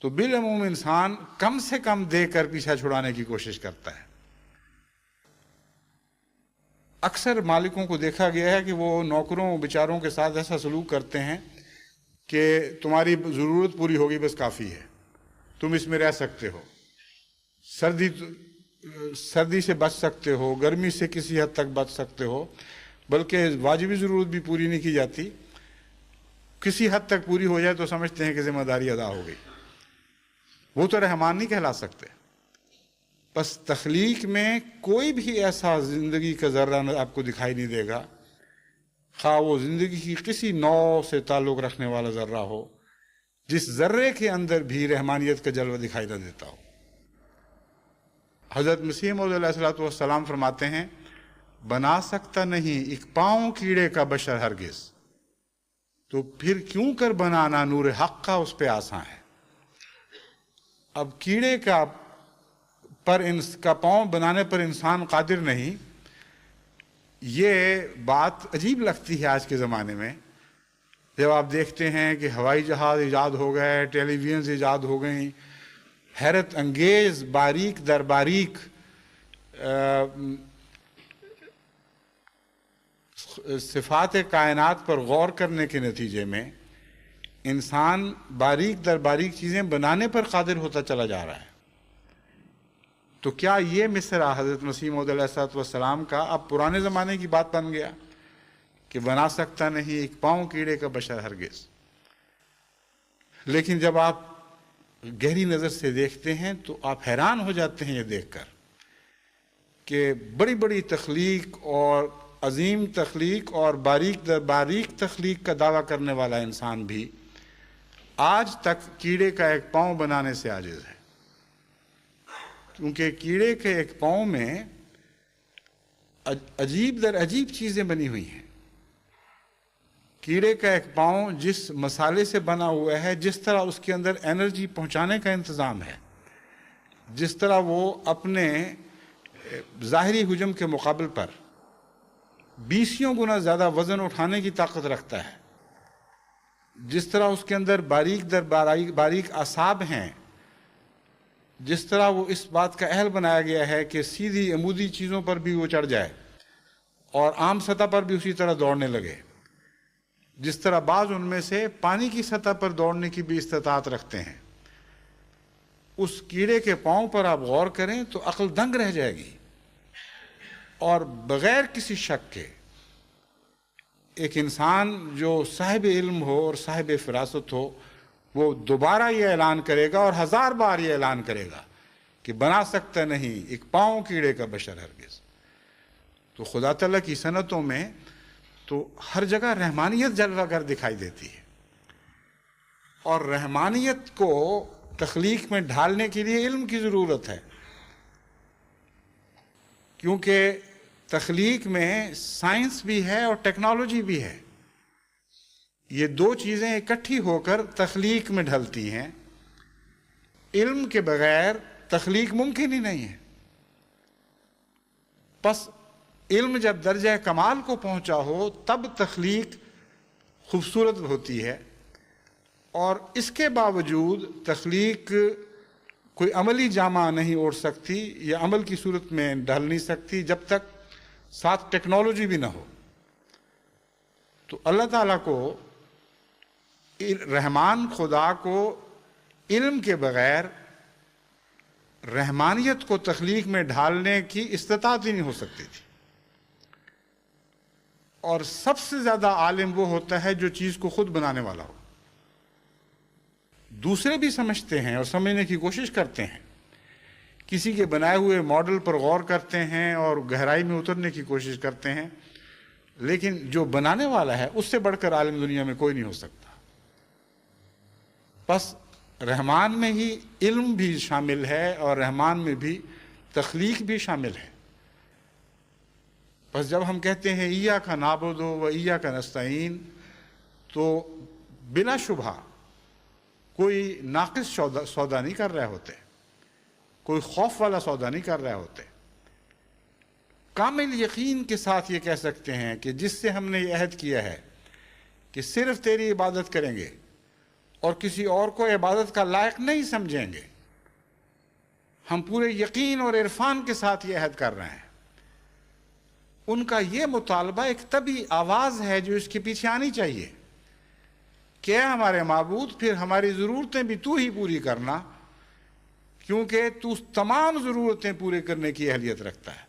تو بالعموم انسان کم سے کم دے کر پیچھا چھڑانے کی کوشش کرتا ہے۔ اکثر مالکوں کو دیکھا گیا ہے کہ وہ نوکروں بیچاروں کے ساتھ ایسا سلوک کرتے ہیں کہ تمہاری ضرورت پوری ہوگی بس کافی ہے، تم اس میں رہ سکتے ہو، سردی سے بچ سکتے ہو، گرمی سے کسی حد تک بچ سکتے ہو، بلکہ واجبی ضرورت بھی پوری نہیں کی جاتی، کسی حد تک پوری ہو جائے تو سمجھتے ہیں کہ ذمہ داری ادا ہو گئی۔ وہ تو رحمان نہیں کہلا سکتے۔ بس تخلیق میں کوئی بھی ایسا زندگی کا ذرہ آپ کو دکھائی نہیں دے گا، خواہ وہ زندگی کی کسی نوع سے تعلق رکھنے والا ذرہ ہو، جس ذرے کے اندر بھی رحمانیت کا جلوہ دکھائی نہ دیتا ہو۔ حضرت مسیح موعود علیہ الصلوۃ والسلام فرماتے ہیں، بنا سکتا نہیں ایک پاؤں کیڑے کا بشر ہرگز، تو پھر کیوں کر بنانا نور حق کا اس پہ آساں ہے۔ اب کیڑے کا پاؤں بنانے پر انسان قادر نہیں، یہ بات عجیب لگتی ہے آج کے زمانے میں، جب آپ دیکھتے ہیں کہ ہوائی جہاز ایجاد ہو گئے، ٹیلی ویژنز ایجاد ہو گئیں، حیرت انگیز باریک در باریک صفات کائنات پر غور کرنے کے نتیجے میں انسان باریک در باریک چیزیں بنانے پر قادر ہوتا چلا جا رہا ہے۔ تو کیا یہ مصرع حضرت مسیح موعود علیہ الصلوۃ والسلام کا اب پرانے زمانے کی بات بن گیا کہ بنا سکتا نہیں ایک پاؤں کیڑے کا بشر ہرگز؟ لیکن جب آپ گہری نظر سے دیکھتے ہیں تو آپ حیران ہو جاتے ہیں یہ دیکھ کر کہ بڑی بڑی تخلیق اور عظیم تخلیق اور باریک در باریک تخلیق کا دعویٰ کرنے والا انسان بھی آج تک کیڑے کا ایک پاؤں بنانے سے عاجز ہے، کیونکہ کیڑے کے ایک پاؤں میں عجیب در عجیب چیزیں بنی ہوئی ہیں۔ کیڑے کا ایک پاؤں جس مسالے سے بنا ہوا ہے، جس طرح اس کے اندر انرجی پہنچانے کا انتظام ہے، جس طرح وہ اپنے ظاہری حجم کے مقابل پر 20 گنا زیادہ وزن اٹھانے کی طاقت رکھتا ہے، جس طرح اس کے اندر باریک در باریک اعصاب ہیں، جس طرح وہ اس بات کا اہل بنایا گیا ہے کہ سیدھی عمودی چیزوں پر بھی وہ چڑھ جائے اور عام سطح پر بھی اسی طرح دوڑنے لگے، جس طرح بعض ان میں سے پانی کی سطح پر دوڑنے کی بھی استطاعت رکھتے ہیں، اس کیڑے کے پاؤں پر آپ غور کریں تو عقل دنگ رہ جائے گی، اور بغیر کسی شک کے ایک انسان جو صاحب علم ہو اور صاحب فراست ہو وہ دوبارہ یہ اعلان کرے گا اور 1000 بار یہ اعلان کرے گا کہ بنا سکتا نہیں ایک پاؤں کیڑے کا بشر ہرگز۔ تو خدا تعالیٰ کی صنعتوں میں تو ہر جگہ رحمانیت جلوہ گر دکھائی دیتی ہے، اور رحمانیت کو تخلیق میں ڈھالنے کے لیے علم کی ضرورت ہے، کیونکہ تخلیق میں سائنس بھی ہے اور ٹیکنالوجی بھی ہے، یہ دو چیزیں اکٹھی ہو کر تخلیق میں ڈھلتی ہیں۔ علم کے بغیر تخلیق ممکن ہی نہیں ہے۔ پس علم جب درجہ کمال کو پہنچا ہو تب تخلیق خوبصورت ہوتی ہے، اور اس کے باوجود تخلیق کوئی عملی جامہ نہیں اوڑھ سکتی یا عمل کی صورت میں ڈھل نہیں سکتی جب تک ساتھ ٹیکنالوجی بھی نہ ہو۔ تو اللہ تعالیٰ کو، رحمان خدا کو علم کے بغیر رحمانیت کو تخلیق میں ڈھالنے کی استطاعت ہی نہیں ہو سکتی تھی، اور سب سے زیادہ عالم وہ ہوتا ہے جو چیز کو خود بنانے والا ہو۔ دوسرے بھی سمجھتے ہیں اور سمجھنے کی کوشش کرتے ہیں، کسی کے بنائے ہوئے ماڈل پر غور کرتے ہیں اور گہرائی میں اترنے کی کوشش کرتے ہیں، لیکن جو بنانے والا ہے اس سے بڑھ کر عالم دنیا میں کوئی نہیں ہو سکتا۔ بس رحمان میں ہی علم بھی شامل ہے اور رحمان میں بھی تخلیق بھی شامل ہے۔ بس جب ہم کہتے ہیں ایاک نعبد و ایاک نستعین، تو بلا شبہ کوئی ناقص سودا نہیں کر رہے ہوتے، کوئی خوف والا سودا نہیں کر رہے ہوتے، کامل یقین کے ساتھ یہ کہہ سکتے ہیں کہ جس سے ہم نے یہ عہد کیا ہے کہ صرف تیری عبادت کریں گے اور کسی اور کو عبادت کا لائق نہیں سمجھیں گے، ہم پورے یقین اور عرفان کے ساتھ یہ عہد کر رہے ہیں۔ ان کا یہ مطالبہ ایک طبعی آواز ہے جو اس کے پیچھے آنی چاہیے کہ اے ہمارے معبود، پھر ہماری ضرورتیں بھی تو ہی پوری کرنا، کیونکہ تو تمام ضرورتیں پورے کرنے کی اہلیت رکھتا ہے۔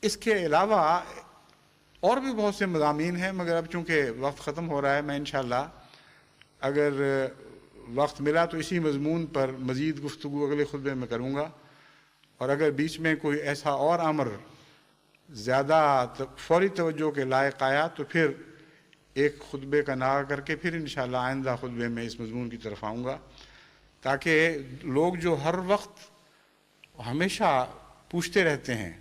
اس کے علاوہ اور بھی بہت سے مضامین ہیں، مگر اب چونکہ وقت ختم ہو رہا ہے، میں انشاءاللہ اگر وقت ملا تو اسی مضمون پر مزید گفتگو اگلے خطبے میں کروں گا، اور اگر بیچ میں کوئی ایسا اور امر زیادہ فوری توجہ کے لائق آیا تو پھر ایک خطبے کا ناغہ کر کے پھر انشاءاللہ آئندہ خطبے میں اس مضمون کی طرف آؤں گا، تاکہ لوگ جو ہر وقت ہمیشہ پوچھتے رہتے ہیں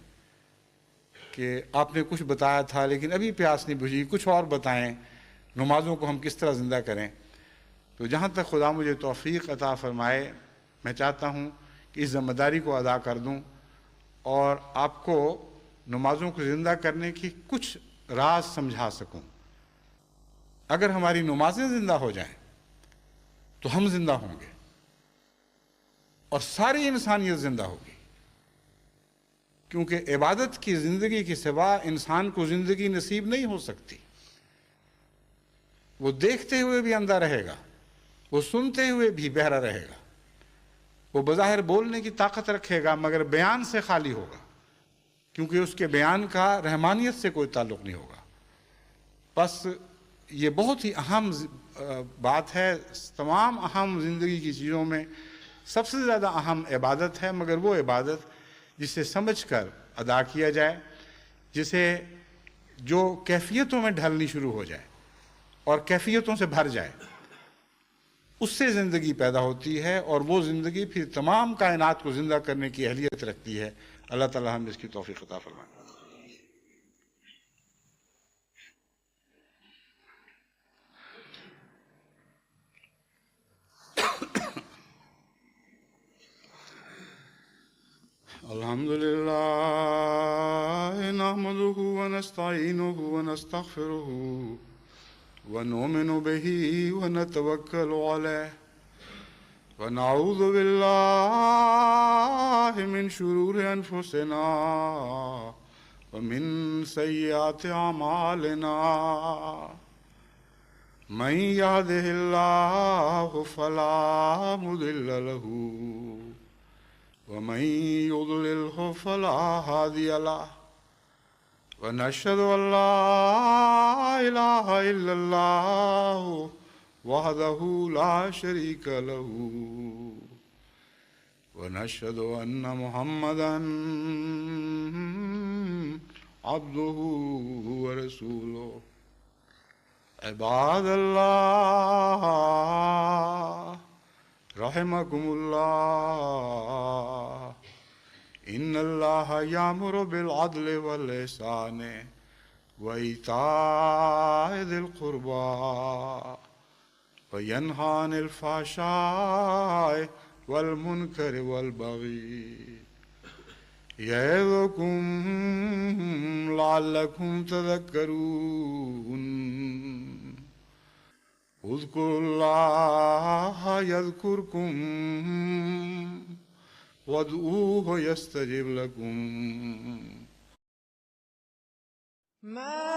کہ آپ نے کچھ بتایا تھا لیکن ابھی پیاس نہیں بجھی، کچھ اور بتائیں، نمازوں کو ہم کس طرح زندہ کریں، تو جہاں تک خدا مجھے توفیق عطا فرمائے میں چاہتا ہوں کہ اس ذمہ داری کو ادا کر دوں اور آپ کو نمازوں کو زندہ کرنے کی کچھ راز سمجھا سکوں۔ اگر ہماری نمازیں زندہ ہو جائیں تو ہم زندہ ہوں گے اور ساری انسانیت زندہ ہوگی، کیونکہ عبادت کی زندگی کے سوا انسان کو زندگی نصیب نہیں ہو سکتی۔ وہ دیکھتے ہوئے بھی اندھا رہے گا، وہ سنتے ہوئے بھی بہرا رہے گا، وہ بظاہر بولنے کی طاقت رکھے گا مگر بیان سے خالی ہوگا، کیونکہ اس کے بیان کا رحمانیت سے کوئی تعلق نہیں ہوگا۔ بس یہ بہت ہی اہم بات ہے، تمام اہم زندگی کی چیزوں میں سب سے زیادہ اہم عبادت ہے، مگر وہ عبادت جسے سمجھ کر ادا کیا جائے، جسے جو کیفیتوں میں ڈھلنی شروع ہو جائے اور کیفیتوں سے بھر جائے، اس سے زندگی پیدا ہوتی ہے، اور وہ زندگی پھر تمام کائنات کو زندہ کرنے کی اہلیت رکھتی ہے۔ اللہ تعالی ہم اس کی توفیق عطا فرمائے۔ الحمد لله نحمده ونستعينه ونستغفره ونؤمن به ونتوكل عليه ونعوذ بالله من شرور أنفسنا ومن سيئات أعمالنا من يهده الله فلا مضل له ومن يضلله فلا هادي له ونشهد أن لا إله إلا الله وحده لا شريك له ونشهد أن محمدا عبده ورسوله عباد الله رحمكم الله إن الله يأمر بالعدل والإحسان وإيتاء ذي القربى وينهى عن الفحشاء والمنكر والبغي يعظكم لعلكم تذكرون اذكروا الله يذكركم وادعوه يستجب لكم ما